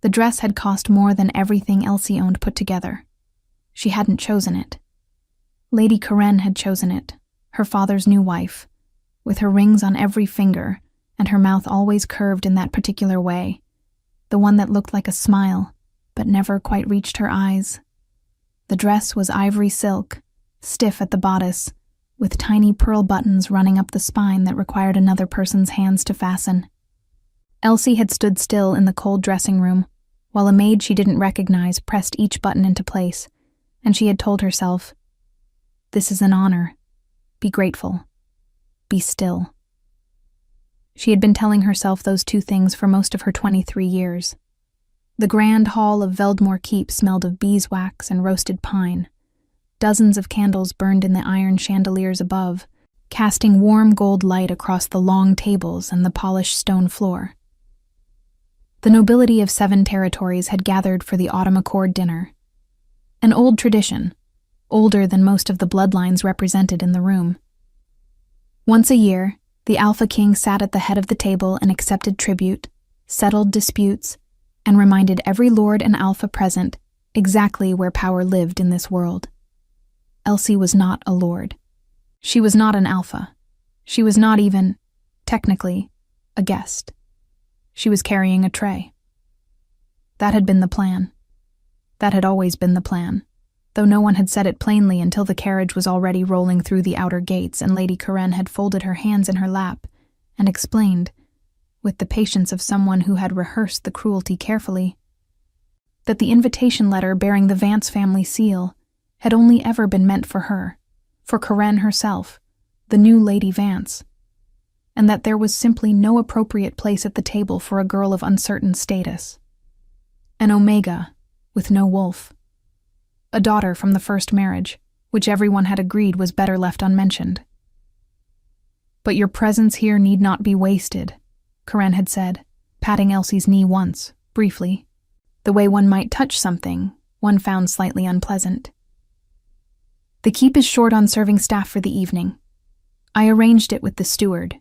The dress had cost more than everything Elsie owned put together. She hadn't chosen it. Lady Karen had chosen it, her father's new wife, with her rings on every finger and her mouth always curved in that particular way, the one that looked like a smile, but never quite reached her eyes. The dress was ivory silk, stiff at the bodice, with tiny pearl buttons running up the spine that required another person's hands to fasten. Elsie had stood still in the cold dressing room, while a maid she didn't recognize pressed each button into place, and she had told herself, "This is an honor. Be grateful. Be still." She had been telling herself those two things for most of her 23 years. The grand hall of Veldmore Keep smelled of beeswax and roasted pine. Dozens of candles burned in the iron chandeliers above, casting warm gold light across the long tables and the polished stone floor. The nobility of 7 territories had gathered for the autumn accord dinner. An old tradition, older than most of the bloodlines represented in the room. Once a year, the Alpha King sat at the head of the table and accepted tribute, settled disputes, and reminded every lord and alpha present exactly where power lived in this world. Elsie was not a lord. She was not an alpha. She was not even, technically, a guest. She was carrying a tray. That had been the plan. That had always been the plan, though no one had said it plainly until the carriage was already rolling through the outer gates and Lady Karen had folded her hands in her lap and explained, with the patience of someone who had rehearsed the cruelty carefully, that the invitation letter bearing the Vance family seal had only ever been meant for her, for Karen herself, the new Lady Vance, and that there was simply no appropriate place at the table for a girl of uncertain status. An Omega, with no wolf. A daughter from the first marriage, which everyone had agreed was better left unmentioned. "But your presence here need not be wasted," Karen had said, patting Elsie's knee once, briefly, the way one might touch something one found slightly unpleasant. "The keep is short on serving staff for the evening. I arranged it with the steward.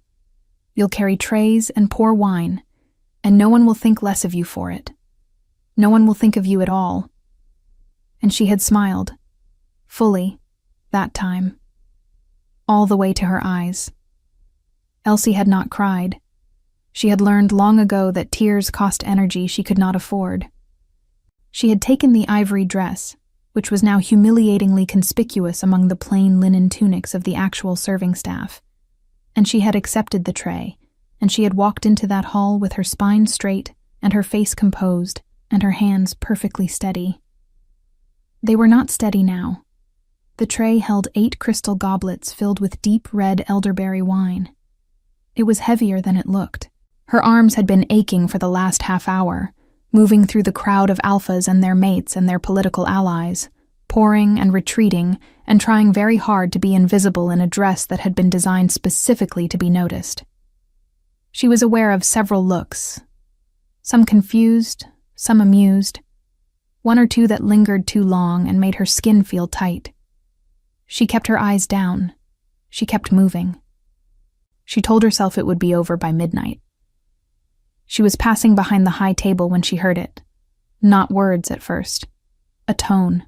You'll carry trays and pour wine, and no one will think less of you for it. No one will think of you at all." And she had smiled, fully, that time, all the way to her eyes. Elsie had not cried. She had learned long ago that tears cost energy she could not afford. She had taken the ivory dress, which was now humiliatingly conspicuous among the plain linen tunics of the actual serving staff, and she had accepted the tray, and she had walked into that hall with her spine straight and her face composed and her hands perfectly steady. They were not steady now. The tray held 8 crystal goblets filled with deep red elderberry wine. It was heavier than it looked. Her arms had been aching for the last half hour, moving through the crowd of alphas and their mates and their political allies, pouring and retreating and trying very hard to be invisible in a dress that had been designed specifically to be noticed. She was aware of several looks, some confused, some amused, one or two that lingered too long and made her skin feel tight. She kept her eyes down. She kept moving. She told herself it would be over by midnight. She was passing behind the high table when she heard it. Not words at first. A tone.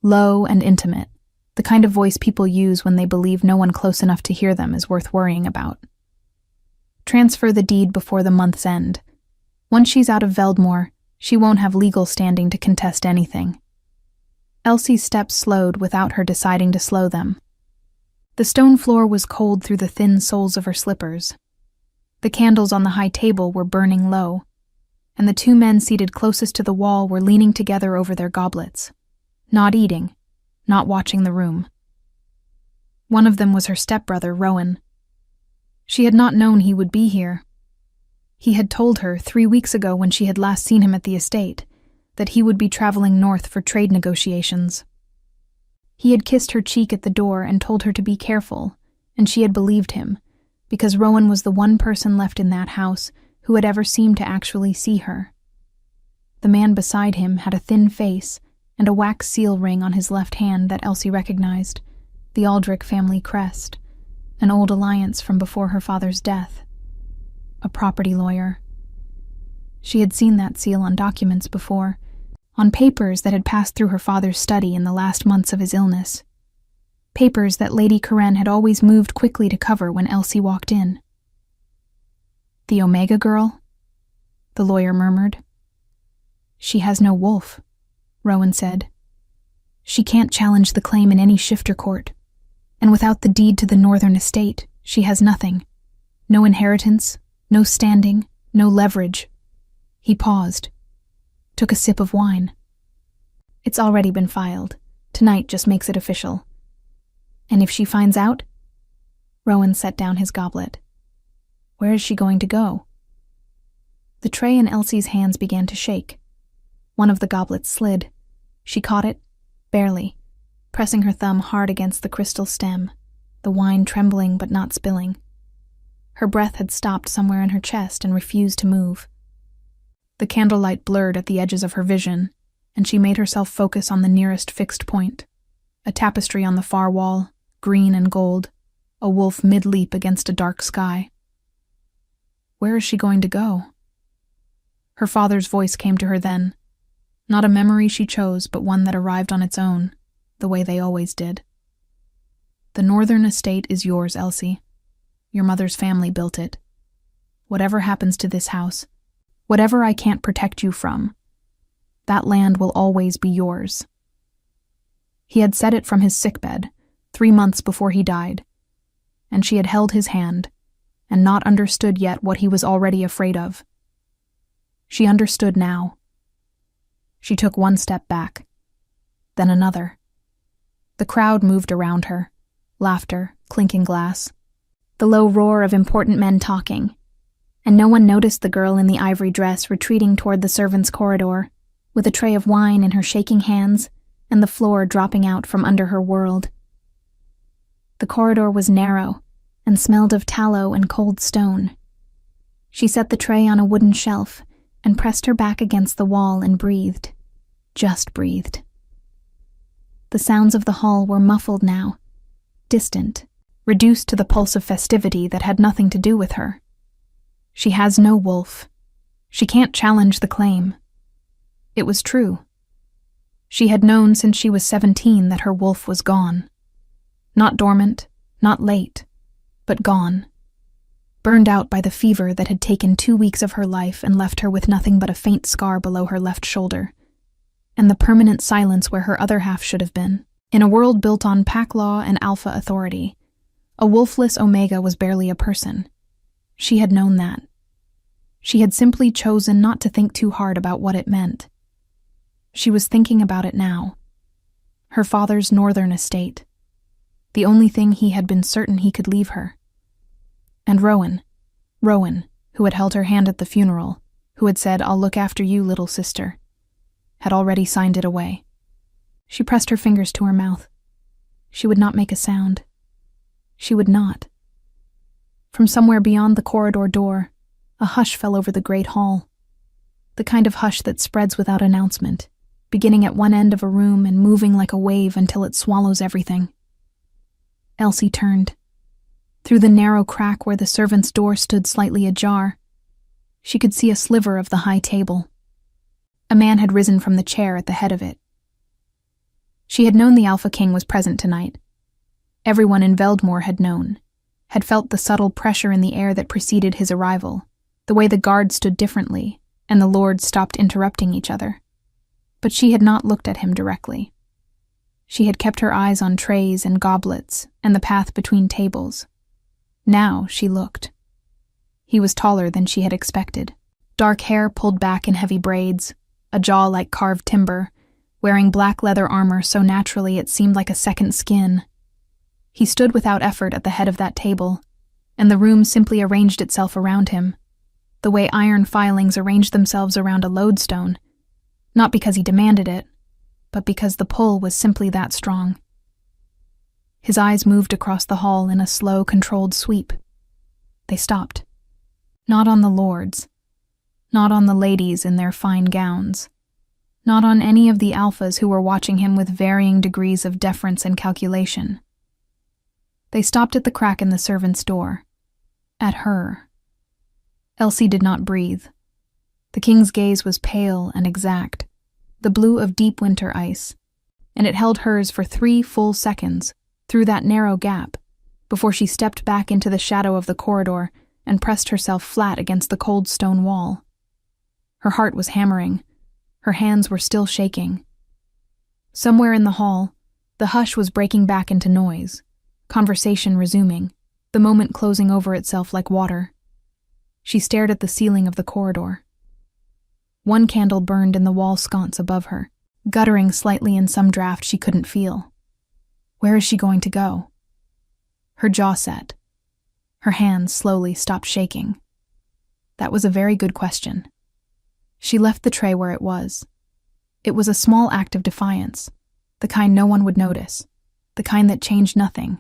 Low and intimate. The kind of voice people use when they believe no one close enough to hear them is worth worrying about. Transfer the deed before the month's end. Once she's out of Veldmore, she won't have legal standing to contest anything. Elsie's steps slowed without her deciding to slow them. The stone floor was cold through the thin soles of her slippers. The candles on the high table were burning low, and the 2 men seated closest to the wall were leaning together over their goblets, not eating, not watching the room. One of them was her stepbrother, Rowan. She had not known he would be here. He had told her 3 weeks ago when she had last seen him at the estate that he would be traveling north for trade negotiations. He had kissed her cheek at the door and told her to be careful, and she had believed him, because Rowan was the one person left in that house who had ever seemed to actually see her. The man beside him had a thin face and a wax seal ring on his left hand that Elsie recognized, the Aldrich family crest, an old alliance from before her father's death. A property lawyer. She had seen that seal on documents before, on papers that had passed through her father's study in the last months of his illness. Papers that Lady Karen had always moved quickly to cover when Elsie walked in. "The Omega girl?" the lawyer murmured. "She has no wolf," Rowan said. "She can't challenge the claim in any shifter court, and without the deed to the northern estate, she has nothing. No inheritance, no standing, no leverage." He paused, took a sip of wine. "It's already been filed. Tonight just makes it official." "And if she finds out?" Rowan set down his goblet. "Where is she going to go?" The tray in Elsie's hands began to shake. One of the goblets slid. She caught it, barely, pressing her thumb hard against the crystal stem, the wine trembling but not spilling. Her breath had stopped somewhere in her chest and refused to move. The candlelight blurred at the edges of her vision, and she made herself focus on the nearest fixed point, a tapestry on the far wall, green and gold, a wolf mid-leap against a dark sky. Where is she going to go? Her father's voice came to her then, not a memory she chose, but one that arrived on its own, the way they always did. "The northern estate is yours, Elsie. Your mother's family built it. Whatever happens to this house, whatever I can't protect you from, that land will always be yours." He had said it from his sickbed, 3 months before he died, and she had held his hand, and not understood yet what he was already afraid of. She understood now. She took one step back, then another. The crowd moved around her, laughter, clinking glass, the low roar of important men talking, and no one noticed the girl in the ivory dress retreating toward the servants' corridor, with a tray of wine in her shaking hands and the floor dropping out from under her world. The corridor was narrow and smelled of tallow and cold stone. She set the tray on a wooden shelf and pressed her back against the wall and breathed, just breathed. The sounds of the hall were muffled now, distant, reduced to the pulse of festivity that had nothing to do with her. She has no wolf. She can't challenge the claim. It was true. She had known since she was 17 that her wolf was gone. Not dormant, not late, but gone. Burned out by the fever that had taken 2 weeks of her life and left her with nothing but a faint scar below her left shoulder, and the permanent silence where her other half should have been. In a world built on pack law and alpha authority, a wolfless Omega was barely a person. She had known that. She had simply chosen not to think too hard about what it meant. She was thinking about it now. Her father's northern estate. The only thing he had been certain he could leave her. And Rowan, who had held her hand at the funeral, who had said, "I'll look after you, little sister," had already signed it away. She pressed her fingers to her mouth. She would not make a sound. She would not. From somewhere beyond the corridor door, a hush fell over the great hall. The kind of hush that spreads without announcement, beginning at one end of a room and moving like a wave until it swallows everything. Elsie turned. Through the narrow crack where the servants' door stood slightly ajar, she could see a sliver of the high table. A man had risen from the chair at the head of it. She had known the Alpha King was present tonight. Everyone in Veldmore had known, had felt the subtle pressure in the air that preceded his arrival, the way the guards stood differently, and the lords stopped interrupting each other. But she had not looked at him directly. She had kept her eyes on trays and goblets and the path between tables. Now she looked. He was taller than she had expected. Dark hair pulled back in heavy braids, a jaw like carved timber, wearing black leather armor so naturally it seemed like a second skin. He stood without effort at the head of that table, and the room simply arranged itself around him, the way iron filings arranged themselves around a lodestone, not because he demanded it, but because the pull was simply that strong. His eyes moved across the hall in a slow, controlled sweep. They stopped. Not on the lords. Not on the ladies in their fine gowns. Not on any of the alphas who were watching him with varying degrees of deference and calculation. They stopped at the crack in the servants' door. At her. Elsie did not breathe. The king's gaze was pale and exact, the blue of deep winter ice, and it held hers for 3 full seconds through that narrow gap before she stepped back into the shadow of the corridor and pressed herself flat against the cold stone wall. Her heart was hammering. Her hands were still shaking. Somewhere in the hall, the hush was breaking back into noise, conversation resuming, the moment closing over itself like water. She stared at the ceiling of the corridor. One candle burned in the wall sconce above her, guttering slightly in some draft she couldn't feel. Where is she going to go? Her jaw set. Her hands slowly stopped shaking. That was a very good question. She left the tray where it was. It was a small act of defiance, the kind no one would notice, the kind that changed nothing.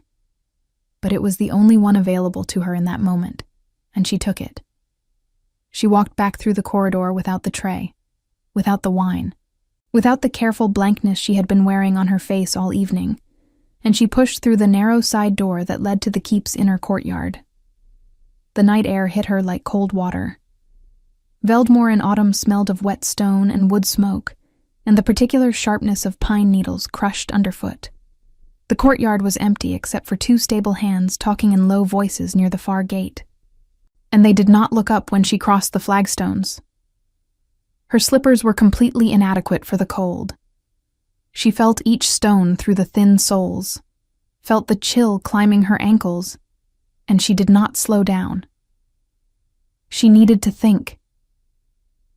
But it was the only one available to her in that moment, and she took it. She walked back through the corridor without the tray, without the wine, without the careful blankness she had been wearing on her face all evening, and she pushed through the narrow side door that led to the keep's inner courtyard. The night air hit her like cold water. Veldmore in autumn smelled of wet stone and wood smoke, and the particular sharpness of pine needles crushed underfoot. The courtyard was empty except for 2 stable hands talking in low voices near the far gate, and they did not look up when she crossed the flagstones. Her slippers were completely inadequate for the cold. She felt each stone through the thin soles, felt the chill climbing her ankles, and she did not slow down. She needed to think.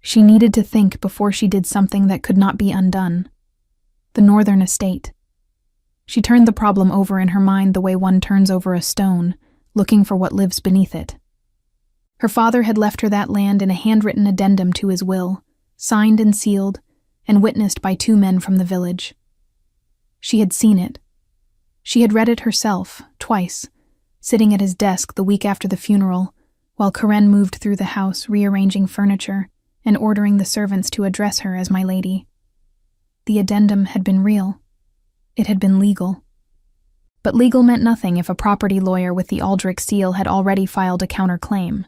She needed to think before she did something that could not be undone. The northern estate. She turned the problem over in her mind the way one turns over a stone, looking for what lives beneath it. Her father had left her that land in a handwritten addendum to his will, signed and sealed, and witnessed by 2 men from the village. She had seen it. She had read it herself, twice, sitting at his desk the week after the funeral, while Karen moved through the house rearranging furniture and ordering the servants to address her as my lady. The addendum had been real. It had been legal. But legal meant nothing if a property lawyer with the Aldrich seal had already filed a counterclaim.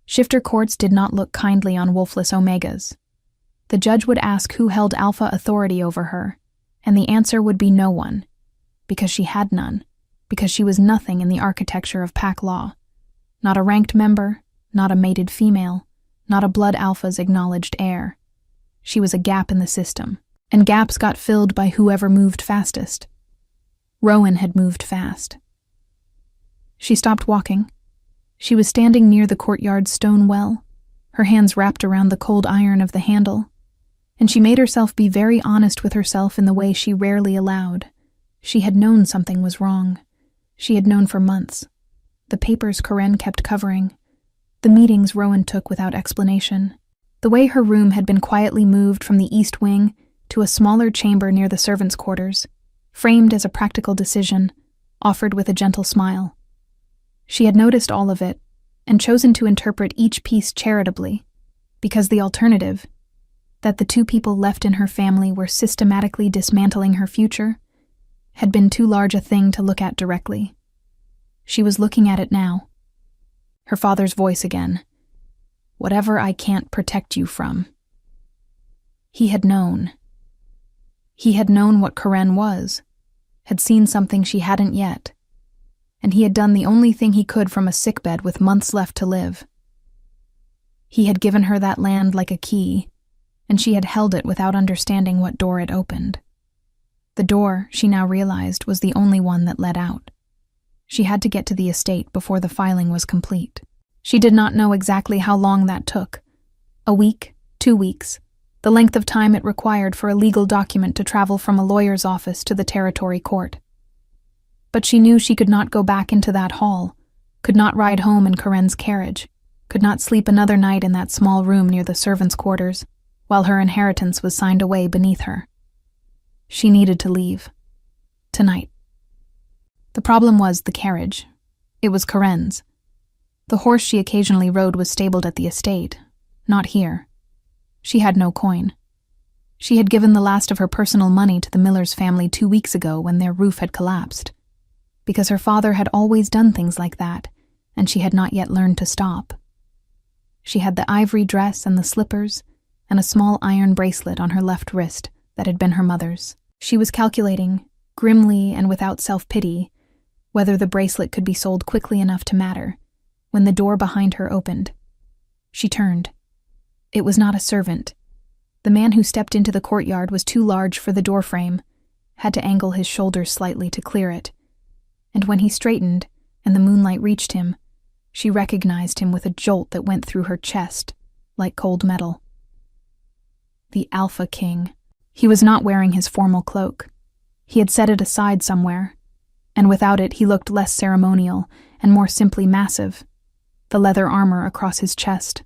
Shifter courts did not look kindly on wolfless omegas. The judge would ask who held alpha authority over her, and the answer would be no one, because she had none, because she was nothing in the architecture of pack law. Not a ranked member, not a mated female, not a blood alpha's acknowledged heir. She was a gap in the system, and gaps got filled by whoever moved fastest. Rowan had moved fast. She stopped walking. She was standing near the courtyard stone well, her hands wrapped around the cold iron of the handle, and she made herself be very honest with herself in the way she rarely allowed. She had known something was wrong. She had known for months. The papers Karen kept covering, the meetings Rowan took without explanation, the way her room had been quietly moved from the east wing to a smaller chamber near the servants' quarters, framed as a practical decision, offered with a gentle smile. She had noticed all of it, and chosen to interpret each piece charitably, because the alternative, that the 2 people left in her family were systematically dismantling her future, had been too large a thing to look at directly. She was looking at it now. Her father's voice again. Whatever I can't protect you from. He had known. He had known what Karen was, had seen something she hadn't yet, and he had done the only thing he could from a sickbed with months left to live. He had given her that land like a key, and she had held it without understanding what door it opened. The door, she now realized, was the only one that led out. She had to get to the estate before the filing was complete. She did not know exactly how long that took. A week, 2 weeks, the length of time it required for a legal document to travel from a lawyer's office to the territory court. But she knew she could not go back into that hall, could not ride home in Karen's carriage, could not sleep another night in that small room near the servants' quarters, while her inheritance was signed away beneath her. She needed to leave. Tonight. The problem was the carriage. It was Karen's. The horse she occasionally rode was stabled at the estate, not here. She had no coin. She had given the last of her personal money to the Miller's family 2 weeks ago when their roof had collapsed, because her father had always done things like that, and she had not yet learned to stop. She had the ivory dress and the slippers, and a small iron bracelet on her left wrist that had been her mother's. She was calculating, grimly and without self-pity, whether the bracelet could be sold quickly enough to matter, when the door behind her opened. She turned. It was not a servant. The man who stepped into the courtyard was too large for the doorframe, had to angle his shoulders slightly to clear it, and when he straightened and the moonlight reached him, she recognized him with a jolt that went through her chest, like cold metal. The Alpha King. He was not wearing his formal cloak. He had set it aside somewhere, and without it he looked less ceremonial and more simply massive. The leather armor across his chest,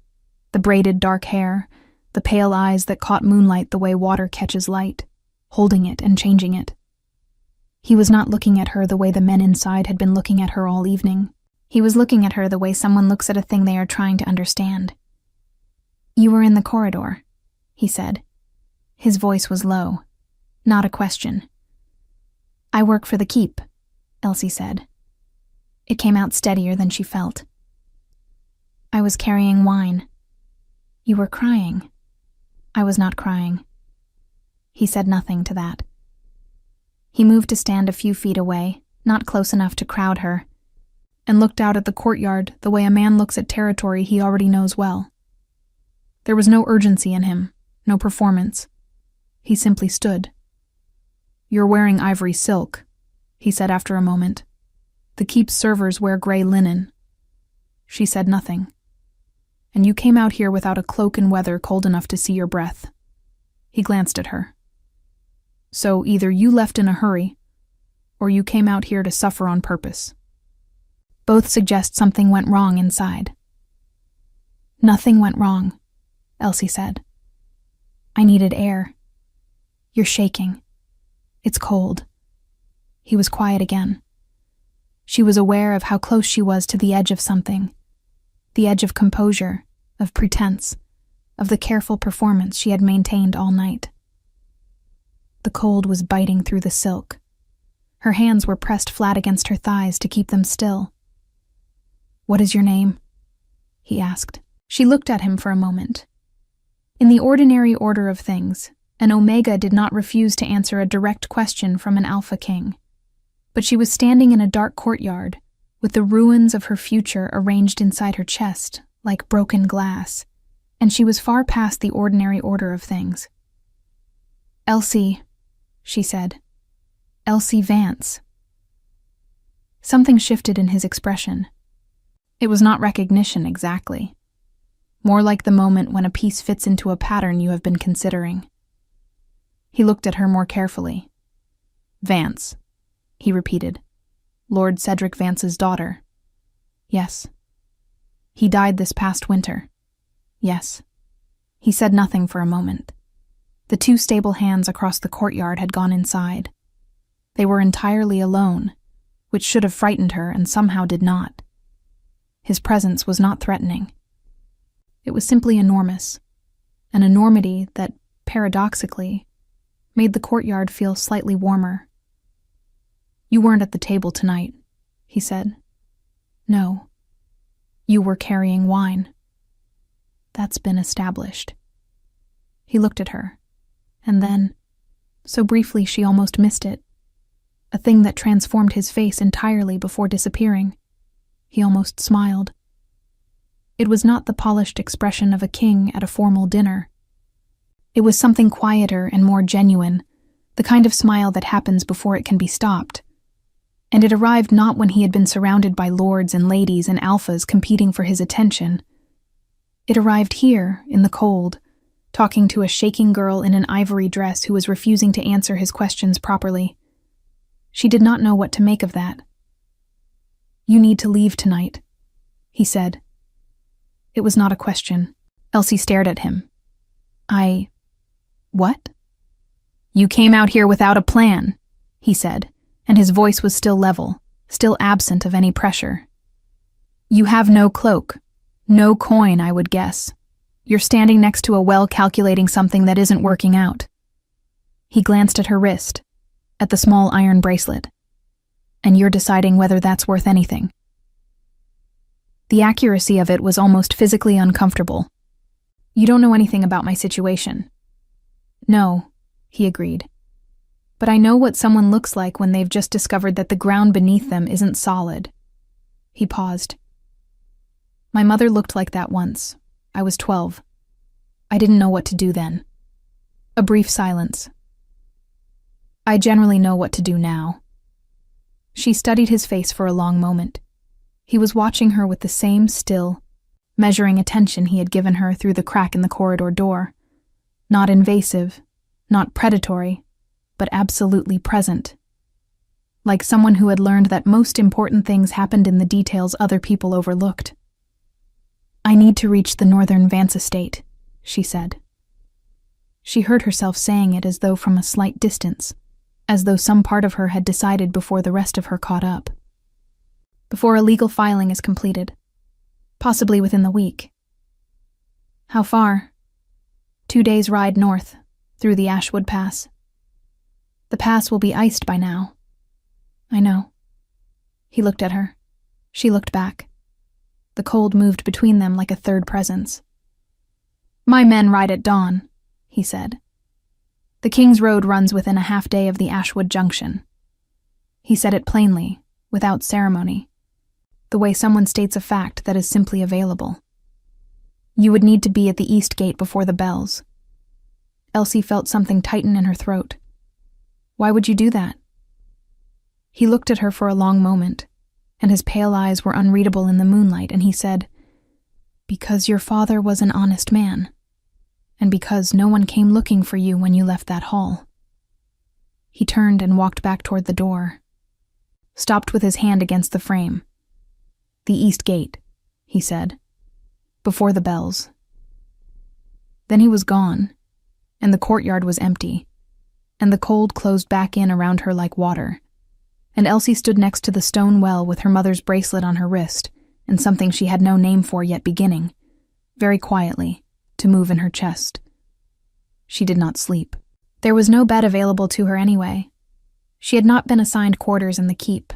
the braided dark hair, the pale eyes that caught moonlight the way water catches light, holding it and changing it. He was not looking at her the way the men inside had been looking at her all evening. He was looking at her the way someone looks at a thing they are trying to understand. "You were in the corridor," he said. His voice was low, not a question. "I work for the keep," Elsie said. It came out steadier than she felt. "I was carrying wine." "You were crying." "I was not crying." He said nothing to that. He moved to stand a few feet away, not close enough to crowd her, and looked out at the courtyard the way a man looks at territory he already knows well. There was no urgency in him, no performance. He simply stood. "You're wearing ivory silk," he said after a moment. "The keep's servers wear gray linen." She said nothing. "And you came out here without a cloak in weather cold enough to see your breath." He glanced at her. "So either you left in a hurry, or you came out here to suffer on purpose. Both suggest something went wrong inside." "Nothing went wrong," Elsie said. "I needed air. You're shaking. It's cold." He was quiet again. She was aware of how close she was to the edge of something, the edge of composure, of pretense, of the careful performance she had maintained all night. The cold was biting through the silk. Her hands were pressed flat against her thighs to keep them still. "What is your name?" he asked. She looked at him for a moment. In the ordinary order of things, an Omega did not refuse to answer a direct question from an Alpha King. But she was standing in a dark courtyard, with the ruins of her future arranged inside her chest, like broken glass, and she was far past the ordinary order of things. "Elsie," she said. "Elsie Vance." Something shifted in his expression. It was not recognition exactly. More like the moment when a piece fits into a pattern you have been considering. He looked at her more carefully. "Vance," he repeated. "Lord Cedric Vance's daughter." "Yes." "He died this past winter." "Yes." He said nothing for a moment. The two stable hands across the courtyard had gone inside. They were entirely alone, which should have frightened her and somehow did not. His presence was not threatening. It was simply enormous, an enormity that, paradoxically, made the courtyard feel slightly warmer. "You weren't at the table tonight," he said. "No. You were carrying wine." "That's been established." He looked at her, and then, so briefly she almost missed it, a thing that transformed his face entirely before disappearing. He almost smiled. It was not the polished expression of a king at a formal dinner. It was something quieter and more genuine, the kind of smile that happens before it can be stopped. And it arrived not when he had been surrounded by lords and ladies and alphas competing for his attention. It arrived here, in the cold, talking to a shaking girl in an ivory dress who was refusing to answer his questions properly. She did not know what to make of that. "You need to leave tonight," he said. It was not a question. Elsie stared at him. What?" "You came out here without a plan," he said, and his voice was still level, still absent of any pressure. "You have no cloak, no coin, I would guess. You're standing next to a well calculating something that isn't working out." He glanced at her wrist, at the small iron bracelet. "And you're deciding whether that's worth anything." The accuracy of it was almost physically uncomfortable. "You don't know anything about my situation." "No," he agreed. "But I know what someone looks like when they've just discovered that the ground beneath them isn't solid." He paused. "My mother looked like that once. I was 12. I didn't know what to do then." A brief silence. "I generally know what to do now." She studied his face for a long moment. He was watching her with the same still, measuring attention he had given her through the crack in the corridor door. Not invasive, not predatory, but absolutely present. Like someone who had learned that most important things happened in the details other people overlooked. "I need to reach the northern Vance estate," she said. She heard herself saying it as though from a slight distance, as though some part of her had decided before the rest of her caught up. "Before a legal filing is completed. Possibly within the week." "How far?" 2 days' ride north, through the Ashwood Pass." "The pass will be iced by now." "I know." He looked at her. She looked back. The cold moved between them like a third presence. "My men ride at dawn," he said. "The King's Road runs within a half day of the Ashwood Junction." He said it plainly, without ceremony, the way someone states a fact that is simply available. "You would need to be at the east gate before the bells." Elsie felt something tighten in her throat. "Why would you do that?" He looked at her for a long moment, and his pale eyes were unreadable in the moonlight, and he said, "Because your father was an honest man, and because no one came looking for you when you left that hall." He turned and walked back toward the door, stopped with his hand against the frame. "The east gate," he said, "before the bells." Then he was gone, and the courtyard was empty, and the cold closed back in around her like water, and Elsie stood next to the stone well with her mother's bracelet on her wrist and something she had no name for yet beginning, very quietly, to move in her chest. She did not sleep. There was no bed available to her anyway. She had not been assigned quarters in the keep,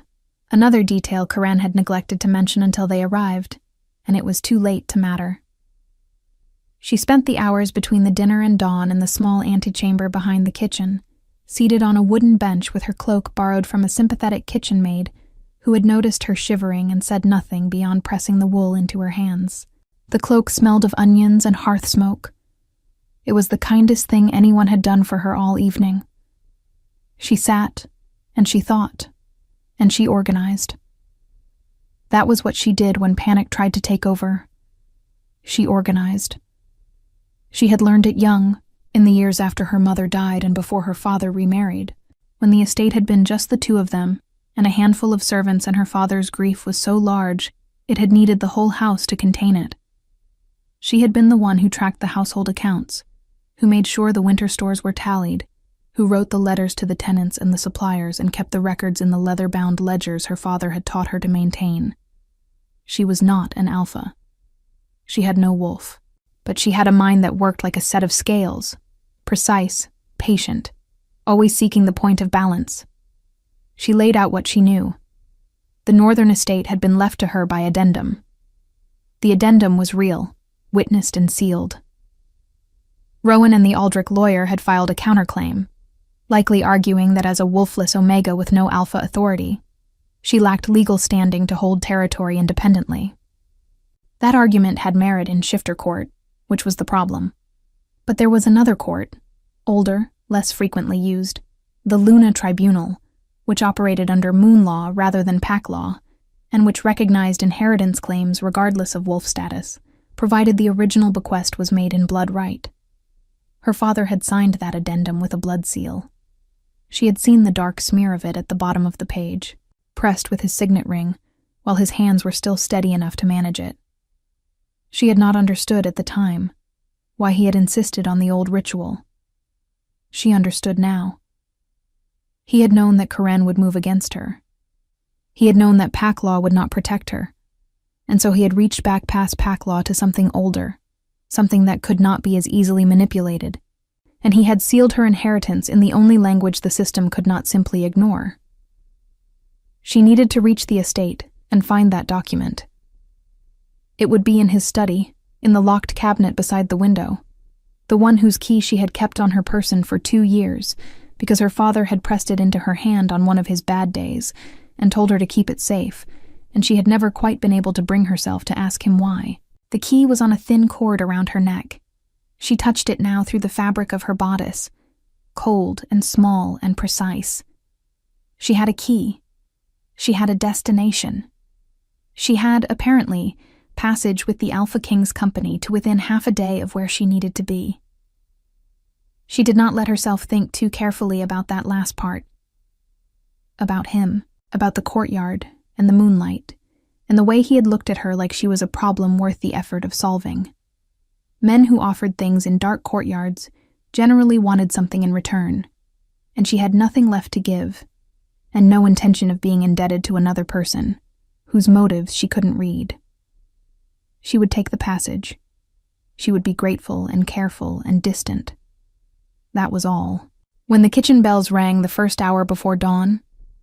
another detail Karen had neglected to mention until they arrived, and it was too late to matter. She spent the hours between the dinner and dawn in the small antechamber behind the kitchen, seated on a wooden bench with her cloak borrowed from a sympathetic kitchen maid who had noticed her shivering and said nothing beyond pressing the wool into her hands. The cloak smelled of onions and hearth smoke. It was the kindest thing anyone had done for her all evening. She sat, and she thought, and she organized. That was what she did when panic tried to take over. She organized. She had learned it young, in the years after her mother died and before her father remarried, when the estate had been just the two of them, and a handful of servants, and her father's grief was so large it had needed the whole house to contain it. She had been the one who tracked the household accounts, who made sure the winter stores were tallied, who wrote the letters to the tenants and the suppliers and kept the records in the leather-bound ledgers her father had taught her to maintain. She was not an alpha. She had no wolf, but she had a mind that worked like a set of scales, precise, patient, always seeking the point of balance. She laid out what she knew. The northern estate had been left to her by addendum. The addendum was real, witnessed and sealed. Rowan and the Aldrich lawyer had filed a counterclaim, likely arguing that as a wolfless Omega with no alpha authority, she lacked legal standing to hold territory independently. That argument had merit in shifter court, which was the problem. But there was another court, older, less frequently used, the Luna Tribunal, which operated under moon law rather than pack law, and which recognized inheritance claims regardless of wolf status, provided the original bequest was made in blood right. Her father had signed that addendum with a blood seal. She had seen the dark smear of it at the bottom of the page, pressed with his signet ring, while his hands were still steady enough to manage it. She had not understood at the time why he had insisted on the old ritual. She understood now. He had known that Karen would move against her. He had known that pack law would not protect her, and so he had reached back past pack law to something older, something that could not be as easily manipulated, and he had sealed her inheritance in the only language the system could not simply ignore. She needed to reach the estate and find that document. It would be in his study, in the locked cabinet beside the window, the one whose key she had kept on her person for 2 years, because her father had pressed it into her hand on one of his bad days and told her to keep it safe, and she had never quite been able to bring herself to ask him why. The key was on a thin cord around her neck. She touched it now through the fabric of her bodice, cold and small and precise. She had a key. She had a destination. She had, apparently, passage with the Alpha King's company to within half a day of where she needed to be. She did not let herself think too carefully about that last part. About him, about the courtyard and the moonlight, and the way he had looked at her like she was a problem worth the effort of solving. Men who offered things in dark courtyards generally wanted something in return, and she had nothing left to give, and no intention of being indebted to another person, whose motives she couldn't read. She would take the passage. She would be grateful and careful and distant. That was all. When the kitchen bells rang the first hour before dawn,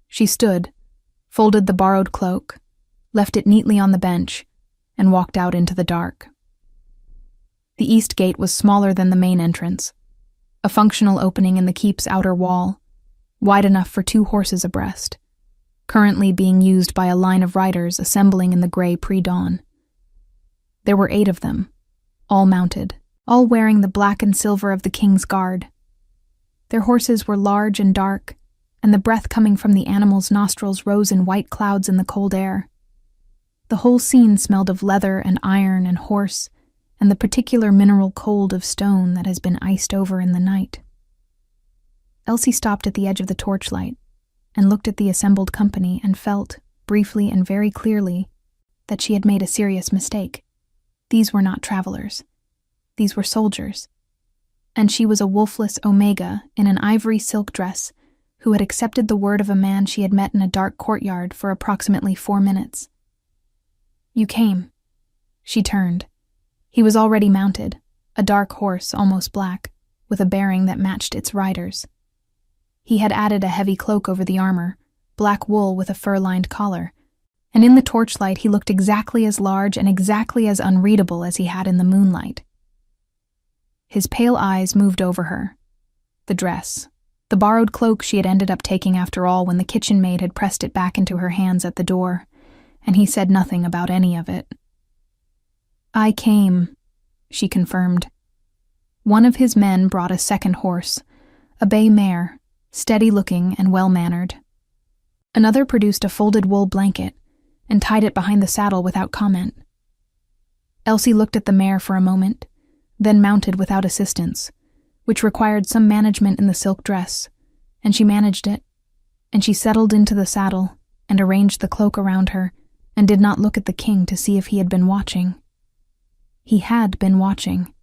she stood, folded the borrowed cloak, left it neatly on the bench, and walked out into the dark. The east gate was smaller than the main entrance, a functional opening in the keep's outer wall, wide enough for 2 horses abreast, currently being used by a line of riders assembling in the gray pre-dawn. There were 8 of them, all mounted, all wearing the black and silver of the king's guard. Their horses were large and dark, and the breath coming from the animals' nostrils rose in white clouds in the cold air. The whole scene smelled of leather and iron and horse, and the particular mineral cold of stone that has been iced over in the night. Elsie stopped at the edge of the torchlight and looked at the assembled company and felt, briefly and very clearly, that she had made a serious mistake. These were not travelers. These were soldiers. And she was a wolfless Omega in an ivory silk dress who had accepted the word of a man she had met in a dark courtyard for approximately 4 minutes. "You came." She turned. He was already mounted, a dark horse, almost black, with a bearing that matched its rider's. He had added a heavy cloak over the armor, black wool with a fur-lined collar, and in the torchlight he looked exactly as large and exactly as unreadable as he had in the moonlight. His pale eyes moved over her. The dress, the borrowed cloak she had ended up taking after all when the kitchen maid had pressed it back into her hands at the door, and he said nothing about any of it. "I came," she confirmed. One of his men brought a second horse, a bay mare, steady-looking and well-mannered. Another produced a folded wool blanket and tied it behind the saddle without comment. Elsie looked at the mare for a moment, then mounted without assistance, which required some management in the silk dress, and she managed it, and she settled into the saddle and arranged the cloak around her and did not look at the king to see if he had been watching. He had been watching.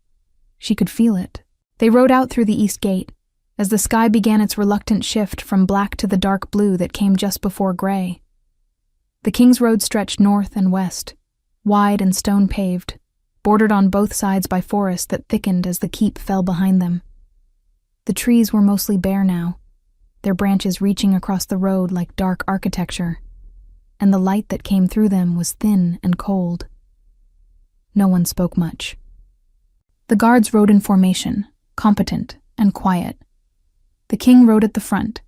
She could feel it. They rode out through the east gate, as the sky began its reluctant shift from black to the dark blue that came just before gray. The King's Road stretched north and west, wide and stone-paved, bordered on both sides by forest that thickened as the keep fell behind them. The trees were mostly bare now, their branches reaching across the road like dark architecture, and the light that came through them was thin and cold. No one spoke much. The guards rode in formation, competent and quiet. The king rode at the front,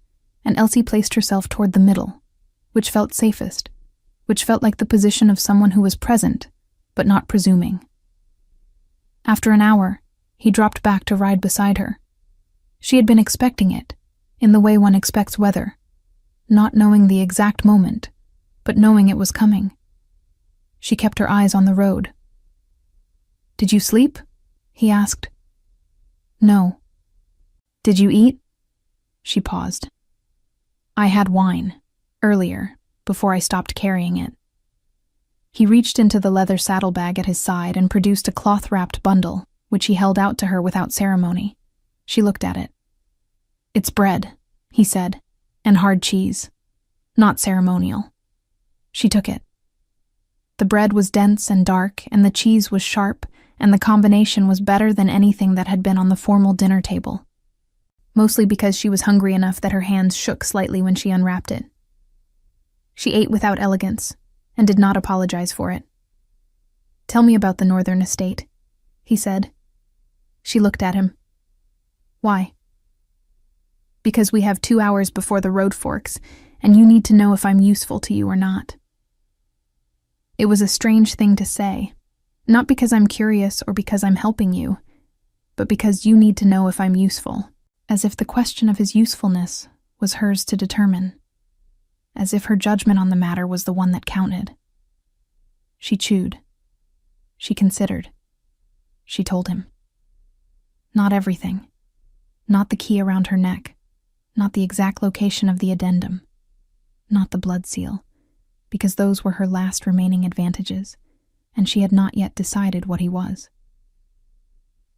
and Elsie placed herself toward the middle, which felt safest, which felt like the position of someone who was present, but not presuming. After an hour, he dropped back to ride beside her. She had been expecting it, in the way one expects weather, not knowing the exact moment, but knowing it was coming. She kept her eyes on the road. "Did you sleep?" he asked. "No." "Did you eat?" She paused. "I had wine, earlier, before I stopped carrying it." He reached into the leather saddlebag at his side and produced a cloth-wrapped bundle, which he held out to her without ceremony. She looked at it. "It's bread," he said, "and hard cheese. Not ceremonial." She took it. The bread was dense and dark, and the cheese was sharp, and the combination was better than anything that had been on the formal dinner table, mostly because she was hungry enough that her hands shook slightly when she unwrapped it. She ate without elegance, and did not apologize for it. "Tell me about the northern estate," he said. She looked at him. "Why?" "Because we have 2 hours before the road forks, and you need to know if I'm useful to you or not." It was a strange thing to say, not because I'm curious or because I'm helping you, but because you need to know if I'm useful, as if the question of his usefulness was hers to determine, as if her judgment on the matter was the one that counted. She chewed. She considered. She told him. Not everything. Not the key around her neck. Not the exact location of the addendum. Not the blood seal, because those were her last remaining advantages, and she had not yet decided what he was.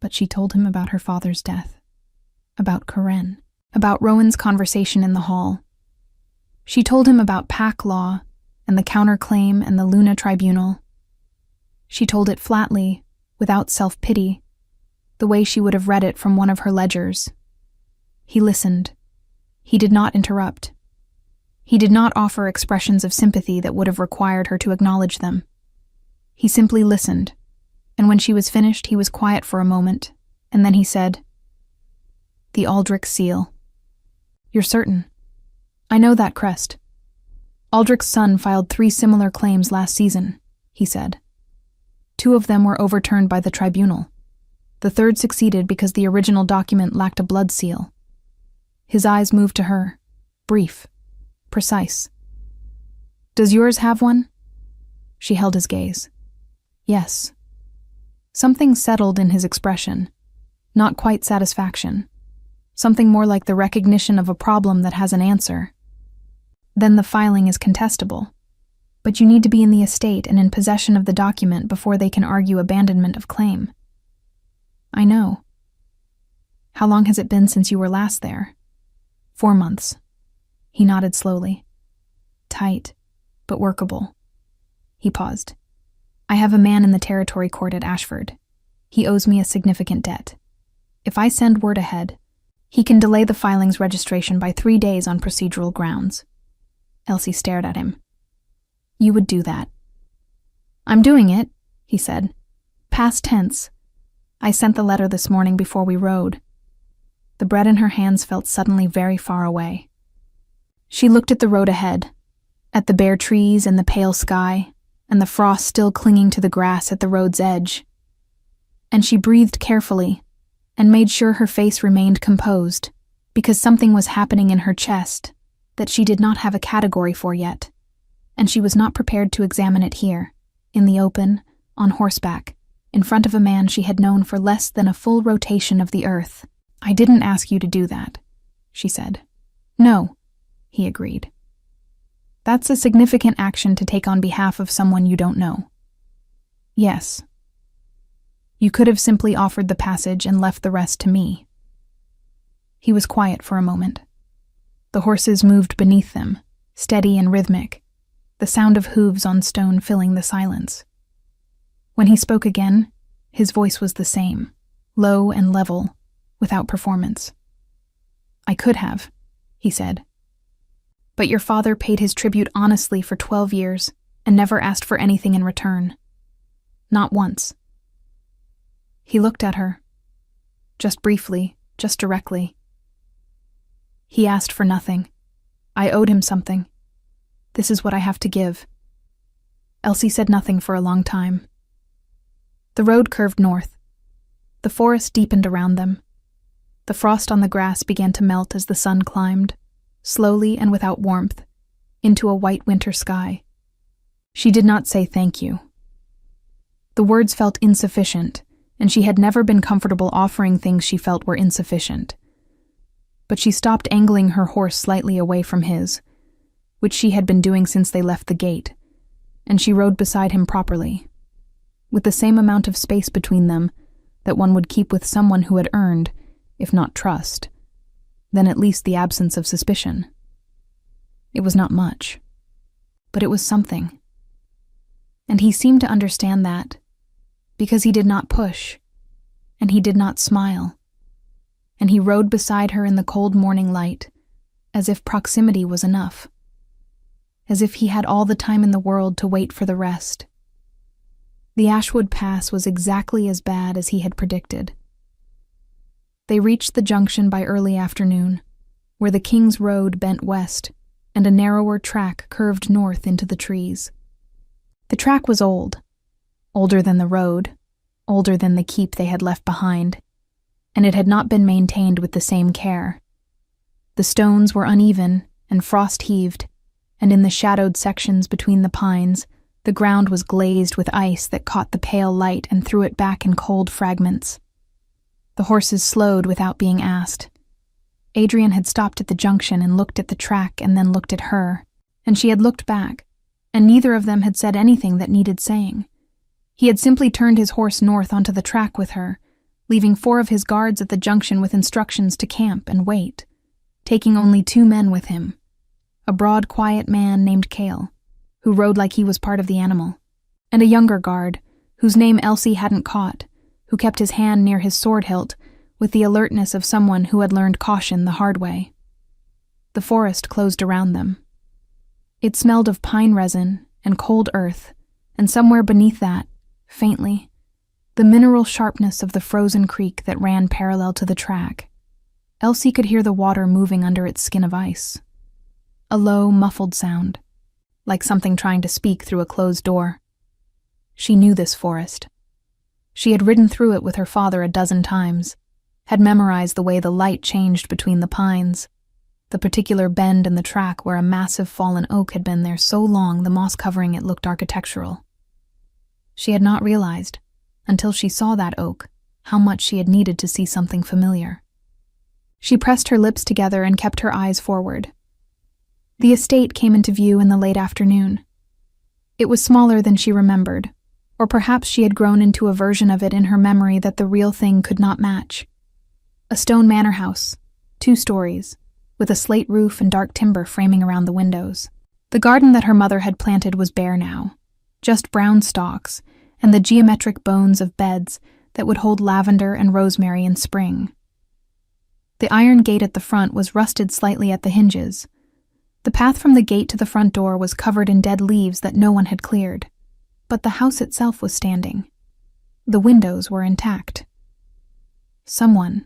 But she told him about her father's death, about Karen, about Rowan's conversation in the hall. She told him about pack law and the counterclaim and the Luna tribunal. She told it flatly, without self-pity, the way she would have read it from one of her ledgers. He listened. He did not interrupt. He did not offer expressions of sympathy that would have required her to acknowledge them. He simply listened, and when she was finished, he was quiet for a moment, and then he said, "The Aldrich seal." "You're certain?" "I know that crest. Aldrich's son filed 3 similar claims last season," he said. 2 of them were overturned by the tribunal. The 3rd succeeded because the original document lacked a blood seal. His eyes moved to her, brief, precise. "Does yours have one?" She held his gaze. "Yes." Something settled in his expression, not quite satisfaction, something more like the recognition of a problem that has an answer. "Then the filing is contestable. But you need to be in the estate and in possession of the document before they can argue abandonment of claim." "I know." "How long has it been since you were last there?" 4 months. He nodded slowly. "Tight, but workable." He paused. "I have a man in the territory court at Ashford. He owes me a significant debt. If I send word ahead, he can delay the filing's registration by 3 days on procedural grounds." Elsie stared at him. "You would do that?" "I'm doing it," he said. "Past tense. I sent the letter this morning before we rode." The bread in her hands felt suddenly very far away. She looked at the road ahead, at the bare trees and the pale sky, and the frost still clinging to the grass at the road's edge. And she breathed carefully, and made sure her face remained composed, because something was happening in her chest that she did not have a category for yet, and she was not prepared to examine it here, in the open, on horseback, in front of a man she had known for less than a full rotation of the earth. "I didn't ask you to do that," she said. "No," he agreed. "That's a significant action to take on behalf of someone you don't know." "Yes." "You could have simply offered the passage and left the rest to me." He was quiet for a moment. The horses moved beneath them, steady and rhythmic, the sound of hooves on stone filling the silence. When he spoke again, his voice was the same, low and level, without performance. "I could have," he said. "But your father paid his tribute honestly for 12 years and never asked for anything in return. Not once." He looked at her, just briefly, just directly. "He asked for nothing. I owed him something. This is what I have to give." Elsie said nothing for a long time. The road curved north. The forest deepened around them. The frost on the grass began to melt as the sun climbed, slowly and without warmth, into a white winter sky. She did not say thank you. The words felt insufficient, and she had never been comfortable offering things she felt were insufficient. But she stopped angling her horse slightly away from his, which she had been doing since they left the gate, and she rode beside him properly, with the same amount of space between them that one would keep with someone who had earned, if not trust, then at least the absence of suspicion. It was not much, but it was something. And he seemed to understand that, because he did not push, and he did not smile, and he rode beside her in the cold morning light, as if proximity was enough, as if he had all the time in the world to wait for the rest. The Ashwood Pass was exactly as bad as he had predicted. They reached the junction by early afternoon, where the King's Road bent west and a narrower track curved north into the trees. The track was old, older than the road, older than the keep they had left behind, and it had not been maintained with the same care. The stones were uneven and frost-heaved, and in the shadowed sections between the pines, the ground was glazed with ice that caught the pale light and threw it back in cold fragments. The horses slowed without being asked. Adrian had stopped at the junction and looked at the track and then looked at her, and she had looked back, and neither of them had said anything that needed saying. He had simply turned his horse north onto the track with her, leaving 4 of his guards at the junction with instructions to camp and wait, taking only 2 men with him, a broad, quiet man named Cale, who rode like he was part of the animal, and a younger guard, whose name Elsie hadn't caught, who kept his hand near his sword hilt with the alertness of someone who had learned caution the hard way. The forest closed around them. It smelled of pine resin and cold earth, and somewhere beneath that, faintly, the mineral sharpness of the frozen creek that ran parallel to the track. Elsie could hear the water moving under its skin of ice. A low, muffled sound, like something trying to speak through a closed door. She knew this forest. She had ridden through it with her father a dozen times, had memorized the way the light changed between the pines, the particular bend in the track where a massive fallen oak had been there so long the moss covering it looked architectural. She had not realized, until she saw that oak, how much she had needed to see something familiar. She pressed her lips together and kept her eyes forward. The estate came into view in the late afternoon. It was smaller than she remembered, or perhaps she had grown into a version of it in her memory that the real thing could not match. A stone manor house, 2 stories, with a slate roof and dark timber framing around the windows. The garden that her mother had planted was bare now, just brown stalks and the geometric bones of beds that would hold lavender and rosemary in spring. The iron gate at the front was rusted slightly at the hinges. The path from the gate to the front door was covered in dead leaves that no one had cleared, but the house itself was standing. The windows were intact. Someone,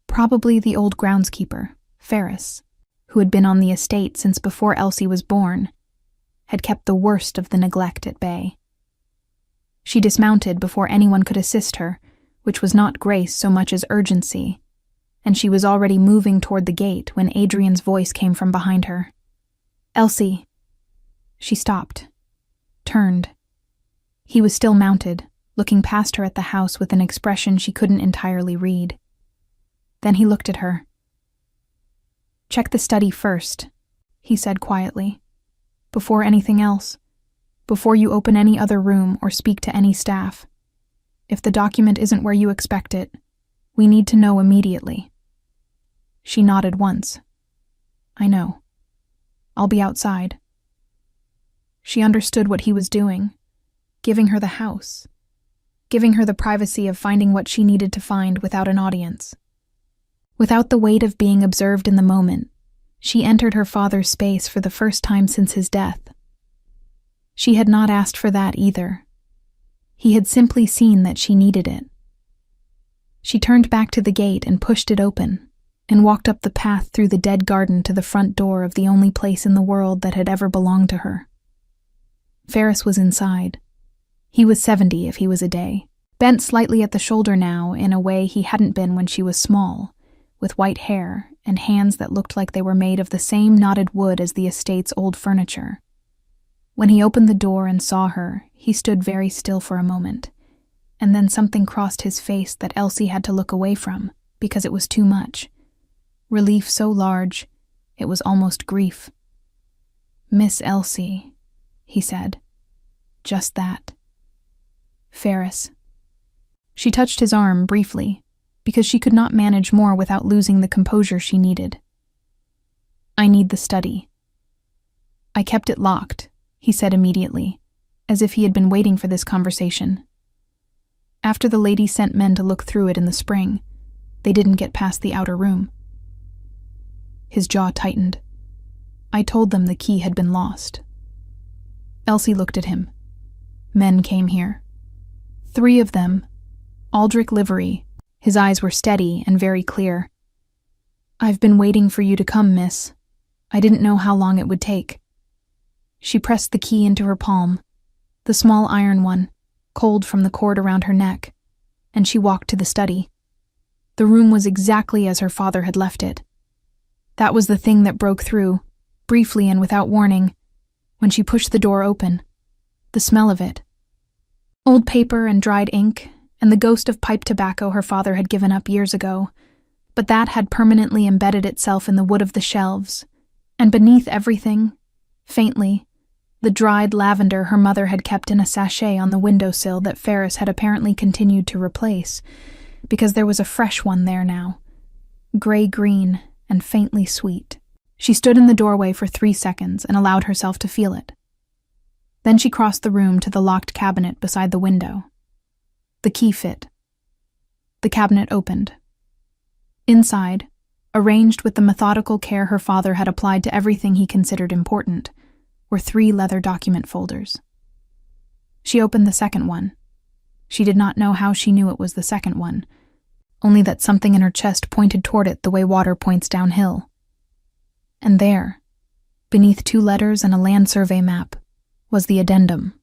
probably the old groundskeeper, Ferris, who had been on the estate since before Elsie was born, had kept the worst of the neglect at bay. She dismounted before anyone could assist her, which was not grace so much as urgency, and she was already moving toward the gate when Adrian's voice came from behind her. "Elsie." She stopped, turned. He was still mounted, looking past her at the house with an expression she couldn't entirely read. Then he looked at her. "Check the study first," he said quietly. "Before anything else. Before you open any other room or speak to any staff. If the document isn't where you expect it, we need to know immediately." She nodded once. "I know. I'll be outside." She understood what he was doing, giving her the house, giving her the privacy of finding what she needed to find without an audience. Without the weight of being observed in the moment, she entered her father's space for the first time since his death. She had not asked for that either. He had simply seen that she needed it. She turned back to the gate and pushed it open, and walked up the path through the dead garden to the front door of the only place in the world that had ever belonged to her. Ferris was inside. He was 70 if he was a day, bent slightly at the shoulder now in a way he hadn't been when she was small, with white hair and hands that looked like they were made of the same knotted wood as the estate's old furniture. When he opened the door and saw her, he stood very still for a moment, and then something crossed his face that Elsie had to look away from, because it was too much. Relief so large, it was almost grief. "Miss Elsie," he said. Just that. "Ferris." She touched his arm briefly, because she could not manage more without losing the composure she needed. "I need the study." "I kept it locked," he said immediately, as if he had been waiting for this conversation. "After the lady sent men to look through it in the spring, they didn't get past the outer room." His jaw tightened. "I told them the key had been lost." Elsie looked at him. Men came here. 3 of them, Aldrich livery. His eyes were steady and very clear. "I've been waiting for you to come, miss. I didn't know how long it would take." She pressed the key into her palm, the small iron one, cold from the cord around her neck, and she walked to the study. The room was exactly as her father had left it. That was the thing that broke through, briefly and without warning, when she pushed the door open. The smell of it. Old paper and dried ink, and the ghost of pipe tobacco her father had given up years ago, but that had permanently embedded itself in the wood of the shelves, and beneath everything, faintly, the dried lavender her mother had kept in a sachet on the windowsill that Ferris had apparently continued to replace, because there was a fresh one there now, gray-green and faintly sweet. She stood in the doorway for 3 seconds and allowed herself to feel it. Then she crossed the room to the locked cabinet beside the window. The key fit. The cabinet opened. Inside, arranged with the methodical care her father had applied to everything he considered important, were 3 leather document folders. She opened the second one. She did not know how she knew it was the second one, only that something in her chest pointed toward it the way water points downhill. And there, beneath 2 letters and a land survey map, was the addendum.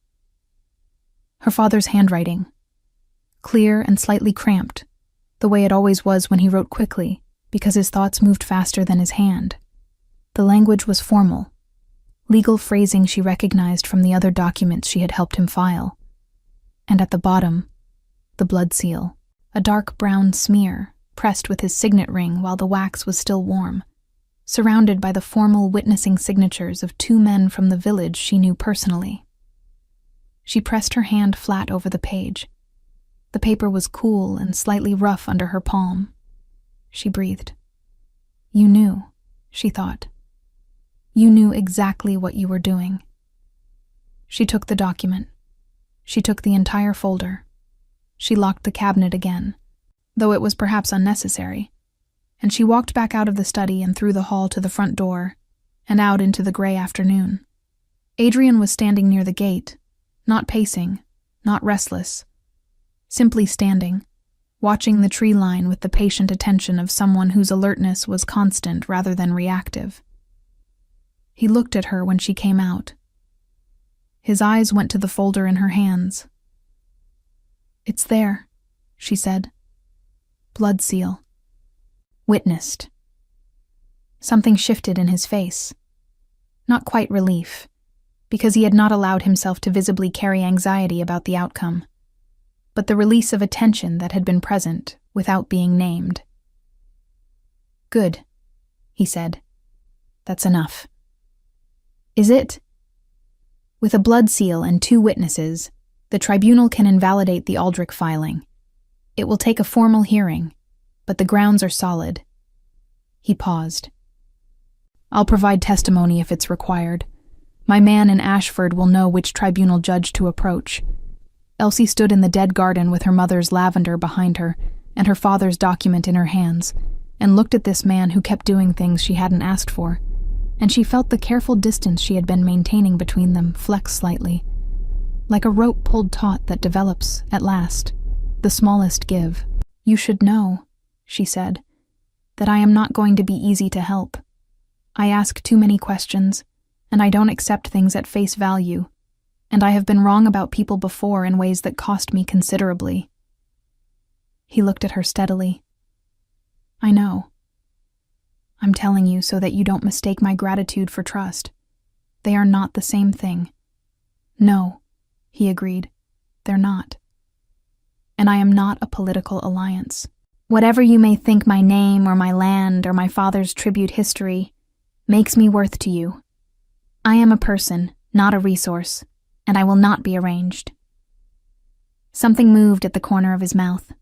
Her father's handwriting, clear and slightly cramped, the way it always was when he wrote quickly, because his thoughts moved faster than his hand. The language was formal, legal phrasing she recognized from the other documents she had helped him file. And at the bottom, the blood seal, a dark brown smear pressed with his signet ring while the wax was still warm, surrounded by the formal witnessing signatures of 2 men from the village she knew personally. She pressed her hand flat over the page. The paper was cool and slightly rough under her palm. She breathed. "You knew," she thought. "You knew exactly what you were doing." She took the document. She took the entire folder. She locked the cabinet again, though it was perhaps unnecessary, and she walked back out of the study and through the hall to the front door, and out into the gray afternoon. Adrian was standing near the gate, not pacing, not restless, simply standing, watching the tree line with the patient attention of someone whose alertness was constant rather than reactive. He looked at her when she came out. His eyes went to the folder in her hands. "It's there," she said. "Blood seal. Witnessed." Something shifted in his face. Not quite relief, because he had not allowed himself to visibly carry anxiety about the outcome, but the release of a tension that had been present without being named. "Good," he said. "That's enough." "Is it?" With a blood seal and 2 witnesses, the tribunal can invalidate the Aldrich filing. It will take a formal hearing, but the grounds are solid. He paused. "I'll provide testimony if it's required. My man in Ashford will know which tribunal judge to approach." Elsie stood in the dead garden with her mother's lavender behind her and her father's document in her hands, and looked at this man who kept doing things she hadn't asked for, and she felt the careful distance she had been maintaining between them flex slightly, like a rope pulled taut that develops, at last, the smallest give. "You should know," she said, "that I am not going to be easy to help. I ask too many questions, and I don't accept things at face value, and I have been wrong about people before in ways that cost me considerably." He looked at her steadily. "I know. I'm telling you so that you don't mistake my gratitude for trust. They are not the same thing." "No," he agreed, "they're not. And I am not a political alliance. Whatever you may think my name or my land or my father's tribute history makes me worth to you. I am a person, not a resource, and I will not be arranged." Something moved at the corner of his mouth.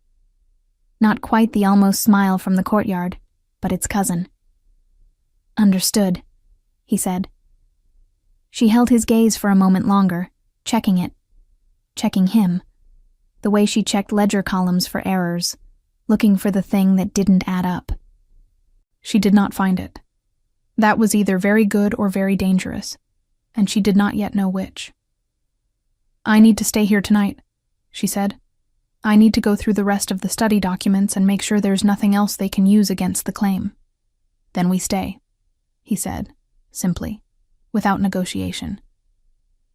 Not quite the almost smile from the courtyard, but its cousin. "Understood," he said. She held his gaze for a moment longer, checking it, checking him, the way she checked ledger columns for errors, looking for the thing that didn't add up. She did not find it. That was either very good or very dangerous, and she did not yet know which. "I need to stay here tonight," she said. "I need to go through the rest of the study documents and make sure there's nothing else they can use against the claim." "Then we stay," he said, simply, without negotiation.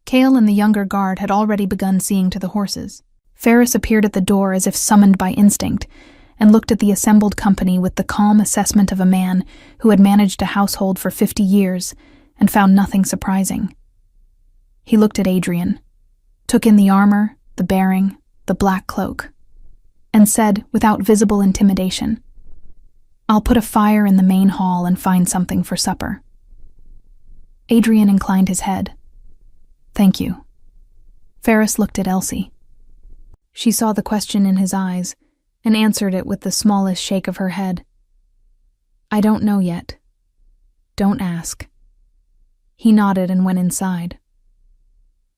Cale and the younger guard had already begun seeing to the horses. Ferris appeared at the door as if summoned by instinct, and looked at the assembled company with the calm assessment of a man who had managed a household for 50 years and found nothing surprising. He looked at Adrian, took in the armor, the bearing, the black cloak, and said, without visible intimidation, "I'll put a fire in the main hall and find something for supper." Adrian inclined his head. "Thank you." Ferris looked at Elsie. She saw the question in his eyes and answered it with the smallest shake of her head. "I don't know yet. Don't ask." He nodded and went inside.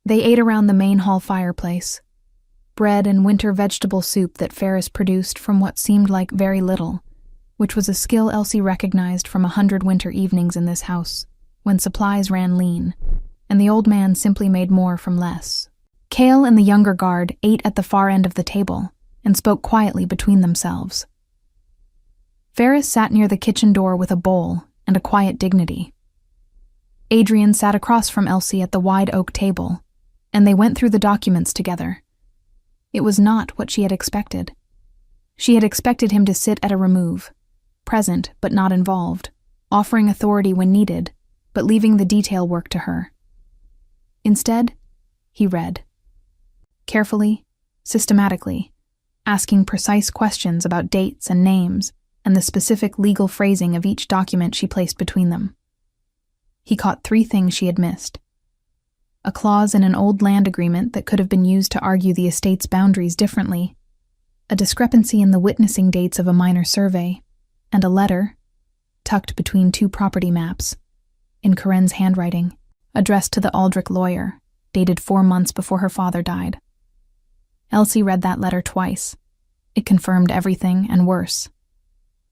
They ate around the main hall fireplace, bread and winter vegetable soup that Ferris produced from what seemed like very little, which was a skill Elsie recognized from 100 winter evenings in this house, when supplies ran lean, and the old man simply made more from less. Cale and the younger guard ate at the far end of the table and spoke quietly between themselves. Ferris sat near the kitchen door with a bowl and a quiet dignity. Adrian sat across from Elsie at the wide oak table, and they went through the documents together. It was not what she had expected. She had expected him to sit at a remove, present but not involved, offering authority when needed, but leaving the detail work to her. Instead, he read. Carefully, systematically, asking precise questions about dates and names and the specific legal phrasing of each document she placed between them. He caught 3 things she had missed. A clause in an old land agreement that could have been used to argue the estate's boundaries differently, a discrepancy in the witnessing dates of a minor survey, and a letter, tucked between 2 property maps, in Corinne's handwriting, addressed to the Aldrich lawyer, dated 4 months before her father died. Elsie read that letter twice. It confirmed everything and worse.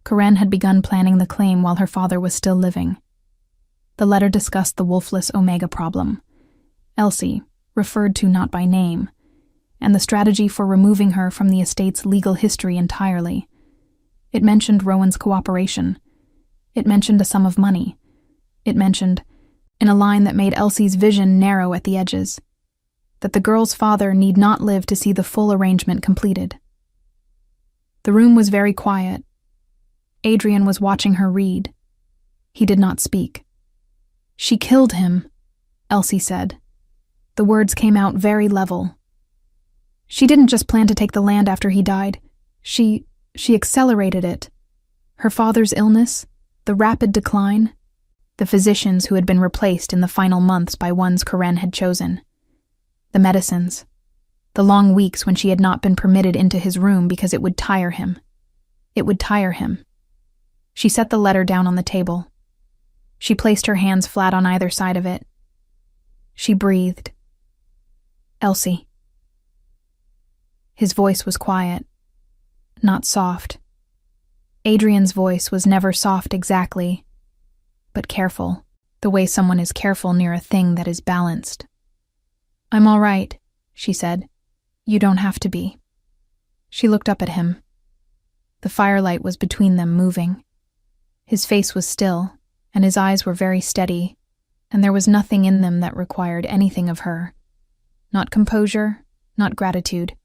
Corinne had begun planning the claim while her father was still living. The letter discussed the wolfless Omega problem, Elsie, referred to not by name, and the strategy for removing her from the estate's legal history entirely. It mentioned Rowan's cooperation. It mentioned a sum of money. It mentioned, in a line that made Elsie's vision narrow at the edges, that the girl's father need not live to see the full arrangement completed. The room was very quiet. Adrian was watching her read. He did not speak. "She killed him," Elsie said. The words came out very level. "She didn't just plan to take the land after he died. She accelerated it. Her father's illness, the rapid decline, the physicians who had been replaced in the final months by ones Corinne had chosen. The medicines, the long weeks when she had not been permitted into his room because it would tire him. It would tire him." She set the letter down on the table. She placed her hands flat on either side of it. She breathed. "Elsie." His voice was quiet, not soft. Adrian's voice was never soft exactly, but careful, the way someone is careful near a thing that is balanced. "I'm all right," she said. "You don't have to be." She looked up at him. The firelight was between them, moving. His face was still, and his eyes were very steady, and there was nothing in them that required anything of her. Not composure, not gratitude,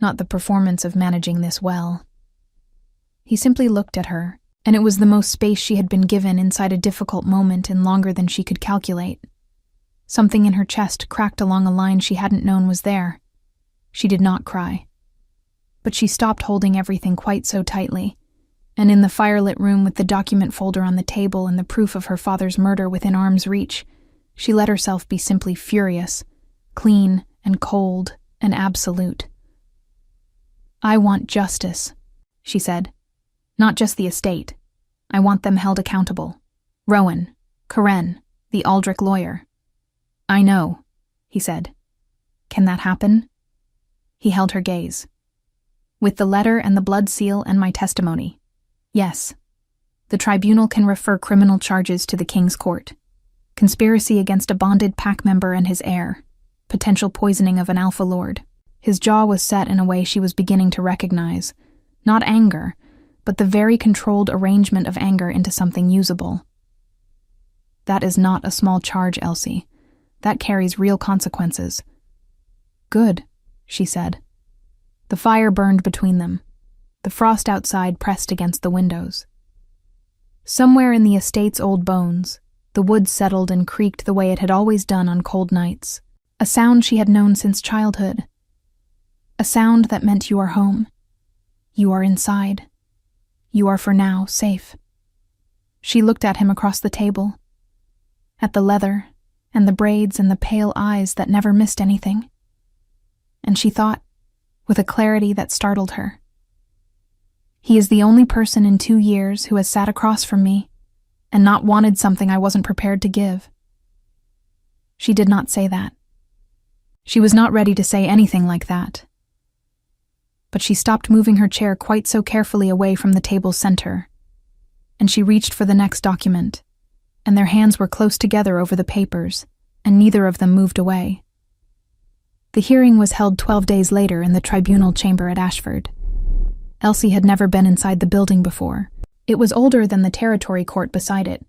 not the performance of managing this well. He simply looked at her, and it was the most space she had been given inside a difficult moment in longer than she could calculate. Something in her chest cracked along a line she hadn't known was there. She did not cry. But she stopped holding everything quite so tightly, and in the firelit room with the document folder on the table and the proof of her father's murder within arm's reach, she let herself be simply furious, clean and cold and absolute. "I want justice," she said. "Not just the estate. I want them held accountable. Rowan, Corinne, the Aldrich lawyer." "I know," he said. "Can that happen?" He held her gaze. "With the letter and the blood seal and my testimony. Yes. The tribunal can refer criminal charges to the King's Court. Conspiracy against a bonded pack member and his heir. potential poisoning of an alpha lord. His jaw was set in a way she was beginning to recognize, not anger, but the very controlled arrangement of anger into something usable. That is not a small charge, Elsie. That carries real consequences. Good, she said. The fire burned between them. The frost outside pressed against the windows. Somewhere in the estate's old bones, the wood settled and creaked the way it had always done on cold nights, a sound she had known since childhood. A sound that meant you are home. You are inside. You are for now safe. She looked at him across the table, at the leather and the braids and the pale eyes that never missed anything. And she thought, with a clarity that startled her, he is the only person in 2 years who has sat across from me and not wanted something I wasn't prepared to give. She did not say that. She was not ready to say anything like that. But she stopped moving her chair quite so carefully away from the table's center, and she reached for the next document, and their hands were close together over the papers, and neither of them moved away. The hearing was held 12 days later in the tribunal chamber at Ashford. Elsie had never been inside the building before. It was older than the territory court beside it,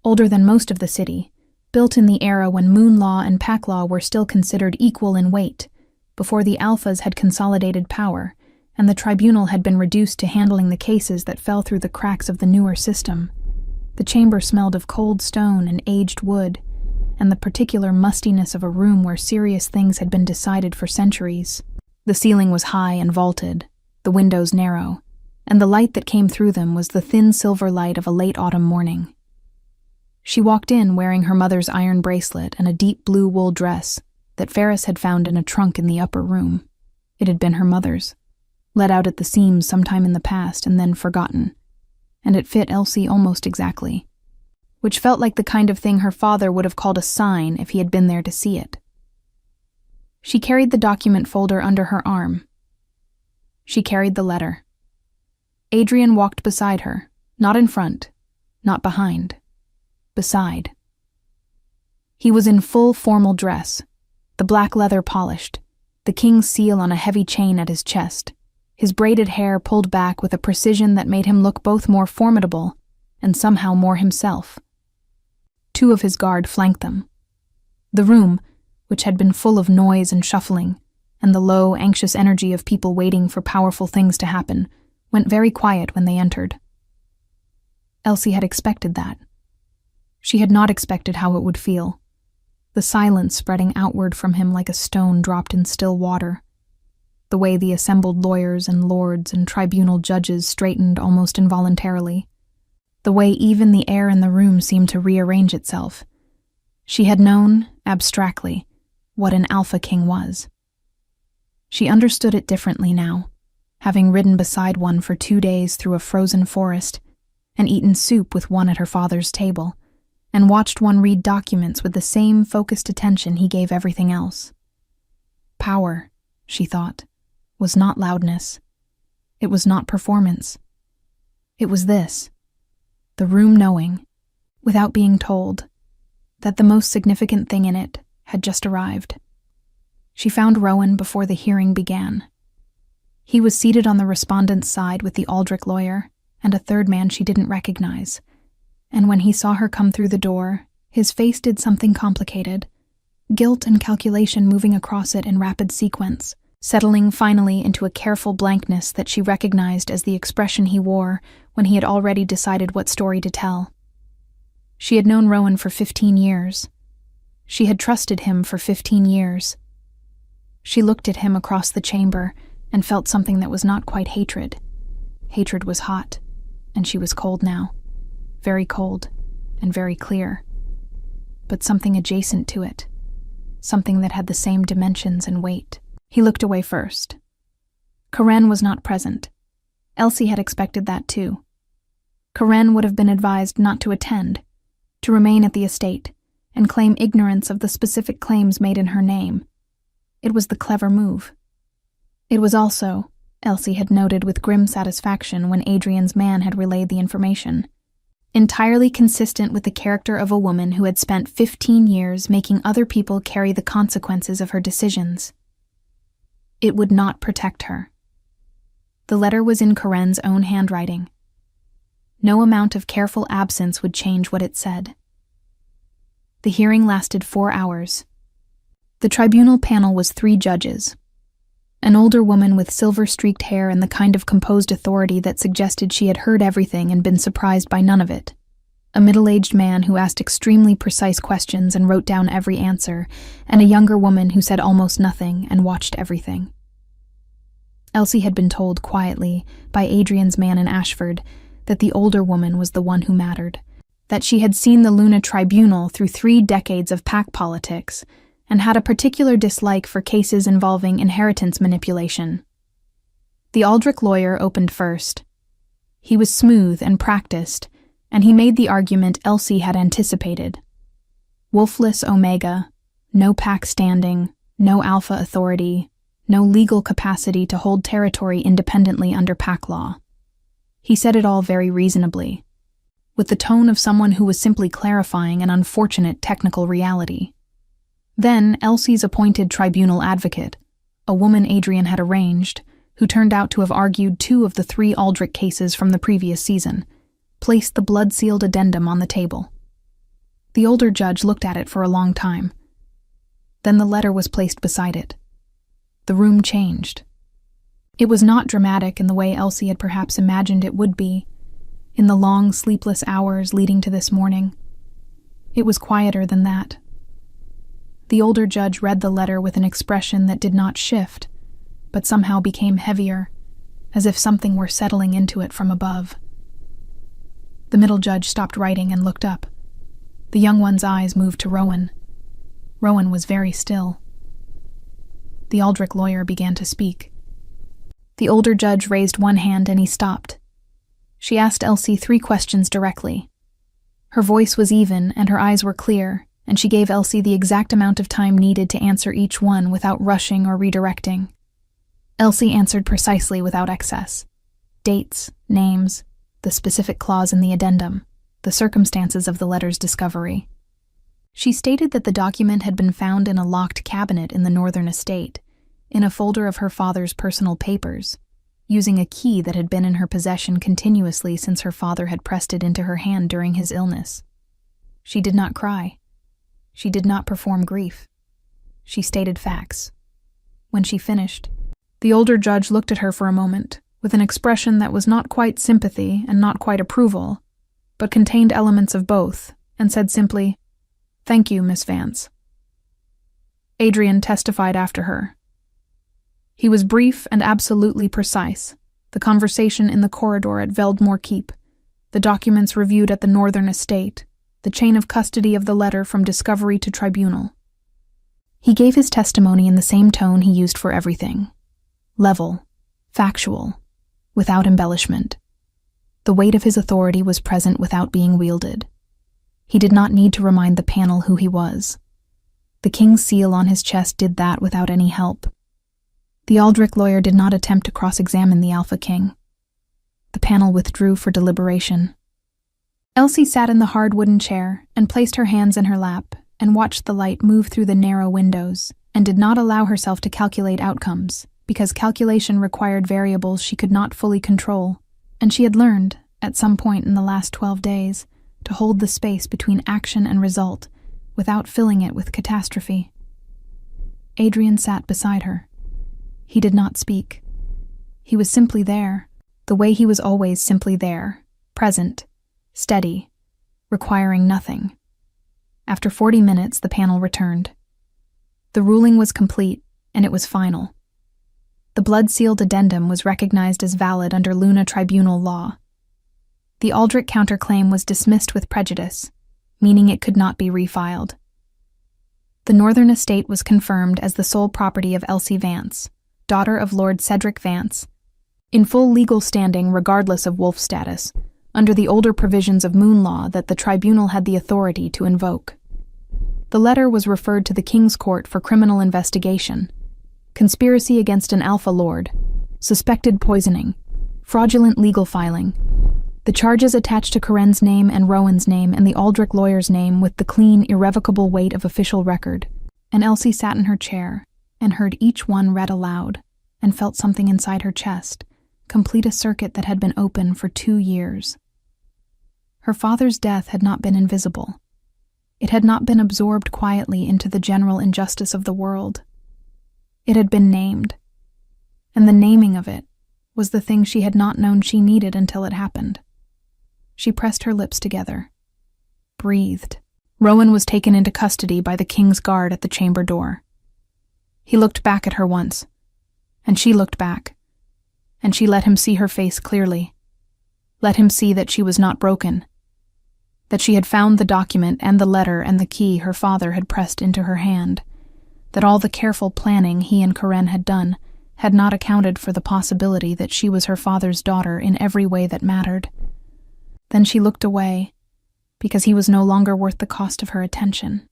older than most of the city, built in the era when moon law and pack law were still considered equal in weight, before the alphas had consolidated power, and the tribunal had been reduced to handling the cases that fell through the cracks of the newer system. The chamber smelled of cold stone and aged wood, and the particular mustiness of a room where serious things had been decided for centuries. The ceiling was high and vaulted, the windows narrow, and the light that came through them was the thin silver light of a late autumn morning. She walked in wearing her mother's iron bracelet and a deep blue wool dress that Ferris had found in a trunk in the upper room. It had been her mother's, let out at the seams sometime in the past and then forgotten, and it fit Elsie almost exactly, which felt like the kind of thing her father would have called a sign if he had been there to see it. She carried the document folder under her arm. She carried the letter. Adrian walked beside her, not in front, not behind, beside. He was in full formal dress, the black leather polished, the king's seal on a heavy chain at his chest, his braided hair pulled back with a precision that made him look both more formidable and somehow more himself. 2 of his guard flanked them. The room, which had been full of noise and shuffling, and the low, anxious energy of people waiting for powerful things to happen, went very quiet when they entered. Elsie had expected that. She had not expected how it would feel, the silence spreading outward from him like a stone dropped in still water, the way the assembled lawyers and lords and tribunal judges straightened almost involuntarily, the way even the air in the room seemed to rearrange itself. She had known, abstractly, what an alpha king was. She understood it differently now, having ridden beside one for 2 days through a frozen forest, and eaten soup with one at her father's table, and watched one read documents with the same focused attention he gave everything else. Power, she thought, was not loudness. It was not performance. It was this, the room knowing, without being told, that the most significant thing in it had just arrived. She found Rowan before the hearing began. He was seated on the respondent's side with the Aldrich lawyer and a third man she didn't recognize, and when he saw her come through the door, his face did something complicated, guilt and calculation moving across it in rapid sequence, settling finally into a careful blankness that she recognized as the expression he wore when he had already decided what story to tell. She had known Rowan for 15 years. She had trusted him for 15 years. She looked at him across the chamber and felt something that was not quite hatred. Hatred was hot, and she was cold now. Very cold, and very clear. But something adjacent to it. Something that had the same dimensions and weight. He looked away first. Karen was not present. Elsie had expected that too. Karen would have been advised not to attend, to remain at the estate, and claim ignorance of the specific claims made in her name. It was the clever move. It was also, Elsie had noted with grim satisfaction when Adrian's man had relayed the information, entirely consistent with the character of a woman who had spent 15 years making other people carry the consequences of her decisions. It would not protect her. The letter was in Karen's own handwriting. No amount of careful absence would change what it said. The hearing lasted 4 hours. The tribunal panel was 3 judges. An older woman with silver-streaked hair and the kind of composed authority that suggested she had heard everything and been surprised by none of it. A middle-aged man who asked extremely precise questions and wrote down every answer, and a younger woman who said almost nothing and watched everything. Elsie had been told quietly by Adrian's man in Ashford that the older woman was the one who mattered, that she had seen the Luna Tribunal through 3 decades of pack politics and had a particular dislike for cases involving inheritance manipulation. The Aldrich lawyer opened first. He was smooth and practiced, and he made the argument Elsie had anticipated. Wolfless Omega, no pack standing, no alpha authority, no legal capacity to hold territory independently under pack law. He said it all very reasonably, with the tone of someone who was simply clarifying an unfortunate technical reality. Then Elsie's appointed tribunal advocate, a woman Adrian had arranged, who turned out to have argued 2 of the 3 Aldrich cases from the previous season, placed the blood-sealed addendum on the table. The older judge looked at it for a long time. Then the letter was placed beside it. The room changed. It was not dramatic in the way Elsie had perhaps imagined it would be, in the long, sleepless hours leading to this morning. It was quieter than that. The older judge read the letter with an expression that did not shift, but somehow became heavier, as if something were settling into it from above. The middle judge stopped writing and looked up. The young one's eyes moved to Rowan. Rowan was very still. The Aldrich lawyer began to speak. The older judge raised one hand and he stopped. She asked Elsie 3 questions directly. Her voice was even and her eyes were clear, and she gave Elsie the exact amount of time needed to answer each one without rushing or redirecting. Elsie answered precisely without excess. Dates, names, the specific clause in the addendum, the circumstances of the letter's discovery. She stated that the document had been found in a locked cabinet in the northern estate, in a folder of her father's personal papers, using a key that had been in her possession continuously since her father had pressed it into her hand during his illness. She did not cry. She did not perform grief. She stated facts. When she finished, the older judge looked at her for a moment, with an expression that was not quite sympathy and not quite approval, but contained elements of both, and said simply, "Thank you, Miss Vance." Adrian testified after her. He was brief and absolutely precise. The conversation in the corridor at Veldmore Keep, the documents reviewed at the northern estate, the chain of custody of the letter from discovery to tribunal. He gave his testimony in the same tone he used for everything. Level, factual, without embellishment. The weight of his authority was present without being wielded. He did not need to remind the panel who he was. The king's seal on his chest did that without any help. The Aldrich lawyer did not attempt to cross-examine the Alpha King. The panel withdrew for deliberation. Elsie sat in the hard wooden chair and placed her hands in her lap and watched the light move through the narrow windows and did not allow herself to calculate outcomes, because calculation required variables she could not fully control, and she had learned, at some point in the last 12 days, to hold the space between action and result without filling it with catastrophe. Adrian sat beside her. He did not speak. He was simply there, the way he was always simply there, present, steady, requiring nothing. After 40 minutes, the panel returned. The ruling was complete, and it was final. The blood-sealed addendum was recognized as valid under Luna Tribunal law. The Aldrich counterclaim was dismissed with prejudice, meaning it could not be refiled. The northern estate was confirmed as the sole property of Elsie Vance, daughter of Lord Cedric Vance, in full legal standing regardless of wolf status, under the older provisions of Moon Law that the tribunal had the authority to invoke. The letter was referred to the King's Court for criminal investigation, conspiracy against an Alpha Lord, suspected poisoning, fraudulent legal filing, The charges attached to Corinne's name and Rowan's name and the Aldrich lawyer's name with the clean, irrevocable weight of official record. And Elsie sat in her chair and heard each one read aloud and felt something inside her chest complete a circuit that had been open for 2 years. Her father's death had not been invisible. It had not been absorbed quietly into the general injustice of the world. It had been named, and the naming of it was the thing she had not known she needed until it happened. She pressed her lips together, breathed. Rowan was taken into custody by the king's guard at the chamber door. He looked back at her once, and she looked back, and she let him see her face clearly, let him see that she was not broken, that she had found the document and the letter and the key her father had pressed into her hand, that all the careful planning he and Corinne had done had not accounted for the possibility that she was her father's daughter in every way that mattered. Then she looked away, because he was no longer worth the cost of her attention.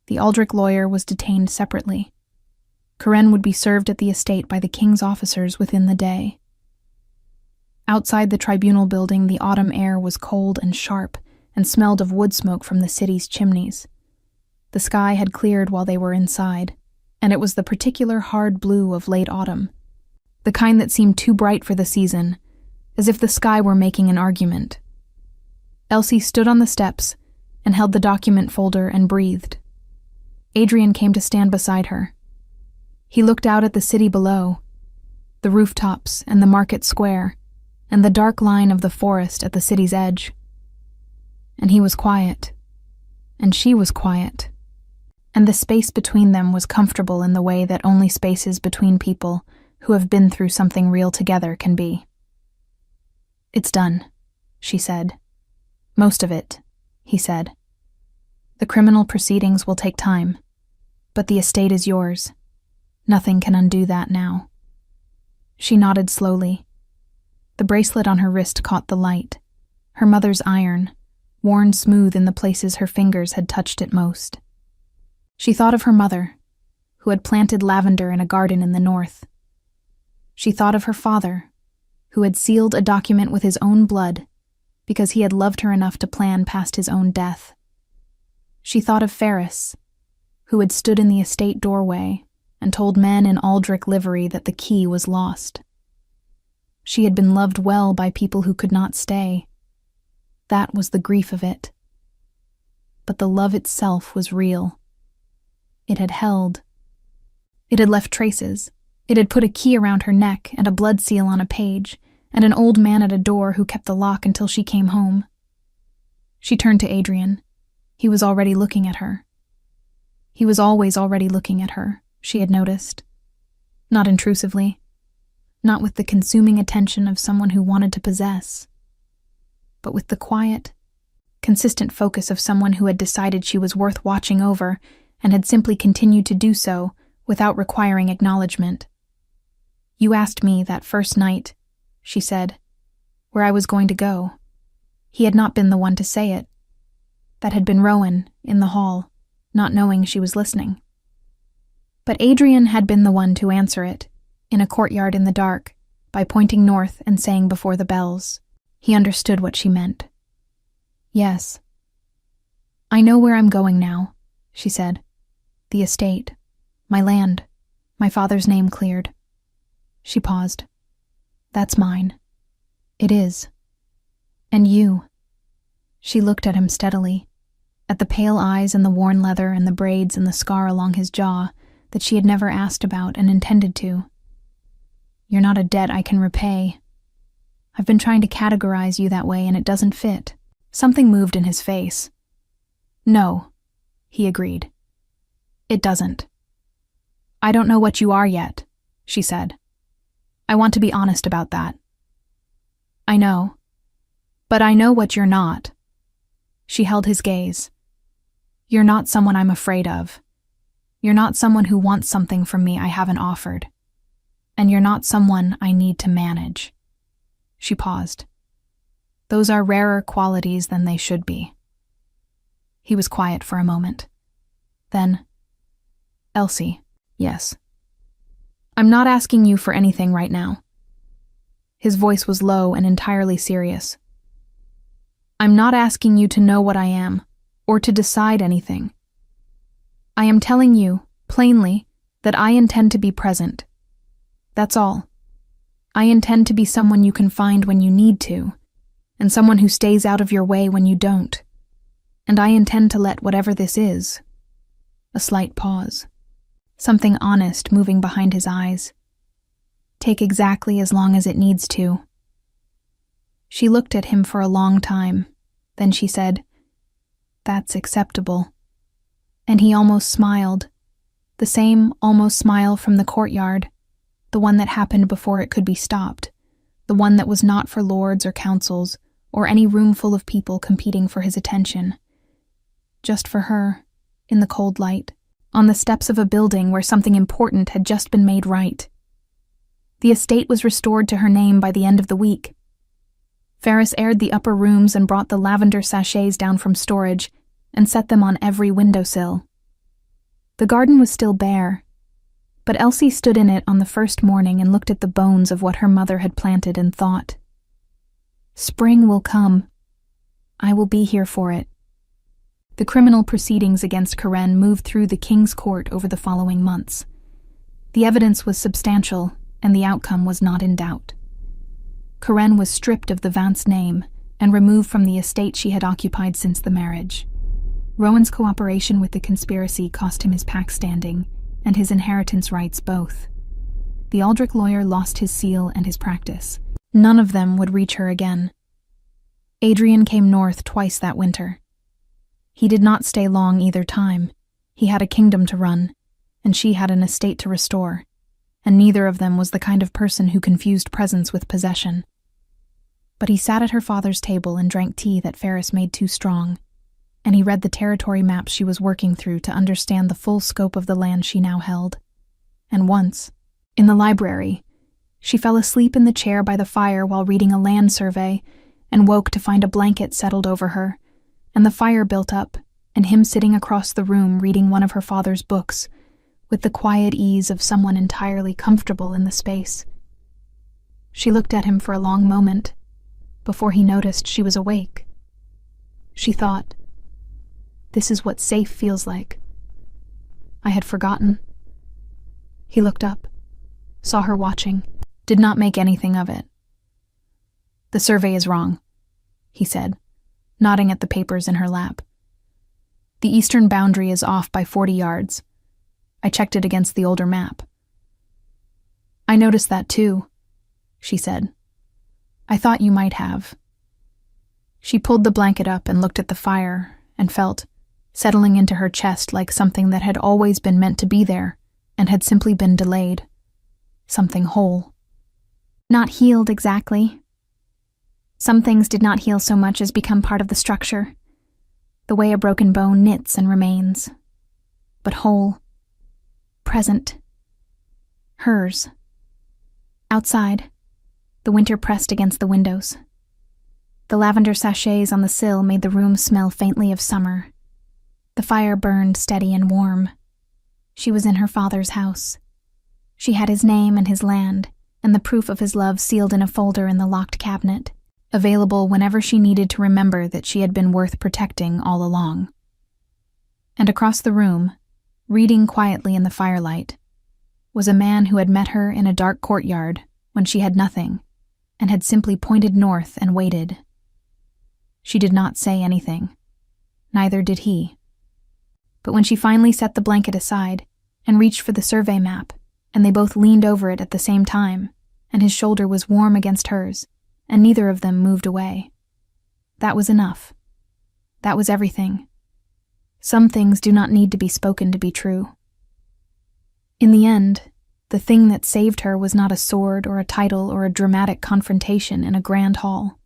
The Aldrich lawyer was detained separately. Corinne would be served at the estate by the king's officers within the day. Outside the tribunal building, the autumn air was cold and sharp and smelled of wood smoke from the city's chimneys. The sky had cleared while they were inside, and it was the particular hard blue of late autumn, the kind that seemed too bright for the season, as if the sky were making an argument. Elsie stood on the steps and held the document folder and breathed. Adrian came to stand beside her. He looked out at the city below, the rooftops and the market square, and the dark line of the forest at the city's edge. And he was quiet, and she was quiet, and the space between them was comfortable in the way that only spaces between people who have been through something real together can be. "It's done," she said. "Most of it," he said. "The criminal proceedings will take time, but the estate is yours. Nothing can undo that now." She nodded slowly. The bracelet on her wrist caught the light, her mother's iron, worn smooth in the places her fingers had touched it most. She thought of her mother, who had planted lavender in a garden in the north. She thought of her father, who had sealed a document with his own blood because he had loved her enough to plan past his own death. She thought of Ferris, who had stood in the estate doorway and told men in Aldrich livery that the key was lost. She had been loved well by people who could not stay. That was the grief of it. But the love itself was real. It had held. It had left traces. It had put a key around her neck and a blood seal on a page, and an old man at a door who kept the lock until she came home. She turned to Adrian. He was already looking at her. He was always already looking at her, she had noticed. Not intrusively. Not with the consuming attention of someone who wanted to possess, but with the quiet, consistent focus of someone who had decided she was worth watching over and had simply continued to do so without requiring acknowledgement. "You asked me that first night," she said, "where I was going to go." He had not been the one to say it. That had been Rowan, in the hall, not knowing she was listening. But Adrian had been the one to answer it, in a courtyard in the dark, by pointing north and saying before the bells. He understood what she meant. "Yes. I know where I'm going now," she said. "The estate. My land. My father's name cleared." She paused. "That's mine." "It is. And you." She looked at him steadily, at the pale eyes and the worn leather and the braids and the scar along his jaw that she had never asked about and intended to. "You're not a debt I can repay. I've been trying to categorize you that way and it doesn't fit." Something moved in his face. "No," he agreed. "It doesn't." "I don't know what you are yet," she said. "I want to be honest about that." "I know. But I know what you're not." She held his gaze. "You're not someone I'm afraid of. You're not someone who wants something from me I haven't offered. And you're not someone I need to manage." She paused. "Those are rarer qualities than they should be." He was quiet for a moment. Then, "Elsie, yes. I'm not asking you for anything right now. His voice was low and entirely serious. "I'm not asking you to know what I am, or to decide anything. I am telling you, plainly, that I intend to be present. That's all. I intend to be someone you can find when you need to, and someone who stays out of your way when you don't. And I intend to let whatever this is." A slight pause. Something honest moving behind his eyes. "Take exactly as long as it needs to." She looked at him for a long time. Then she said, "That's acceptable." And he almost smiled. The same almost smile from the courtyard, the one that happened before it could be stopped, the one that was not for lords or councils, or any room full of people competing for his attention. Just for her, in the cold light, on the steps of a building where something important had just been made right. The estate was restored to her name by the end of the week. Ferris aired the upper rooms and brought the lavender sachets down from storage and set them on every windowsill. The garden was still bare, but Elsie stood in it on the first morning and looked at the bones of what her mother had planted and thought, "Spring will come. I will be here for it." The criminal proceedings against Karen moved through the King's Court over the following months. The evidence was substantial, and the outcome was not in doubt. Karen was stripped of the Vance name and removed from the estate she had occupied since the marriage. Rowan's cooperation with the conspiracy cost him his pack standing and his inheritance rights both. The Aldrich lawyer lost his seal and his practice. None of them would reach her again. Adrian came north twice that winter. He did not stay long either time. He had a kingdom to run, and she had an estate to restore, and neither of them was the kind of person who confused presence with possession. But he sat at her father's table and drank tea that Ferris made too strong, and he read the territory maps she was working through to understand the full scope of the land she now held. And once, in the library, she fell asleep in the chair by the fire while reading a land survey and woke to find a blanket settled over her, and the fire built up, and him sitting across the room reading one of her father's books, with the quiet ease of someone entirely comfortable in the space. She looked at him for a long moment, before he noticed she was awake. She thought, "This is what safe feels like. I had forgotten." He looked up, saw her watching, did not make anything of it. "The survey is wrong," he said, nodding at the papers in her lap. "The eastern boundary is off by 40 yards. I checked it against the older map." "I noticed that too," she said. "I thought you might have." She pulled the blanket up and looked at the fire and felt, settling into her chest like something that had always been meant to be there and had simply been delayed. Something whole. Not healed exactly. Some things did not heal so much as become part of the structure, the way a broken bone knits and remains. But whole. Present. Hers. Outside, the winter pressed against the windows. The lavender sachets on the sill made the room smell faintly of summer. The fire burned steady and warm. She was in her father's house. She had his name and his land, and the proof of his love sealed in a folder in the locked cabinet, available whenever she needed to remember that she had been worth protecting all along. And across the room, reading quietly in the firelight, was a man who had met her in a dark courtyard when she had nothing, and had simply pointed north and waited. She did not say anything. Neither did he. But when she finally set the blanket aside and reached for the survey map, and they both leaned over it at the same time, and his shoulder was warm against hers, and neither of them moved away. That was enough. That was everything. Some things do not need to be spoken to be true. In the end, the thing that saved her was not a sword or a title or a dramatic confrontation in a grand hall.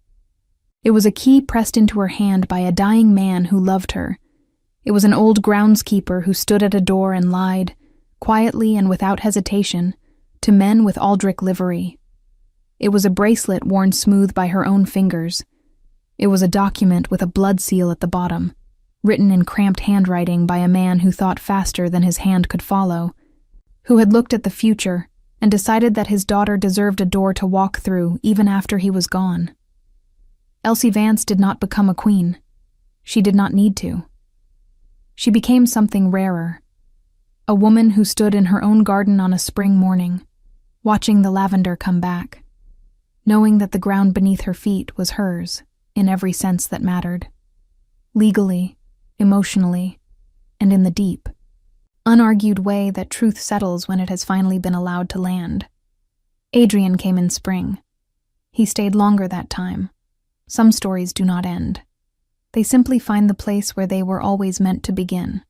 It was a key pressed into her hand by a dying man who loved her. It was an old groundskeeper who stood at a door and lied, quietly and without hesitation, to men with Aldrich livery. It was a bracelet worn smooth by her own fingers. It was a document with a blood seal at the bottom, written in cramped handwriting by a man who thought faster than his hand could follow, who had looked at the future and decided that his daughter deserved a door to walk through even after he was gone. Elsie Vance did not become a queen. She did not need to. She became something rarer. A woman who stood in her own garden on a spring morning, watching the lavender come back, knowing that the ground beneath her feet was hers in every sense that mattered. Legally, emotionally, and in the deep, unargued way that truth settles when it has finally been allowed to land. Adrian came in spring. He stayed longer that time. Some stories do not end. They simply find the place where they were always meant to begin.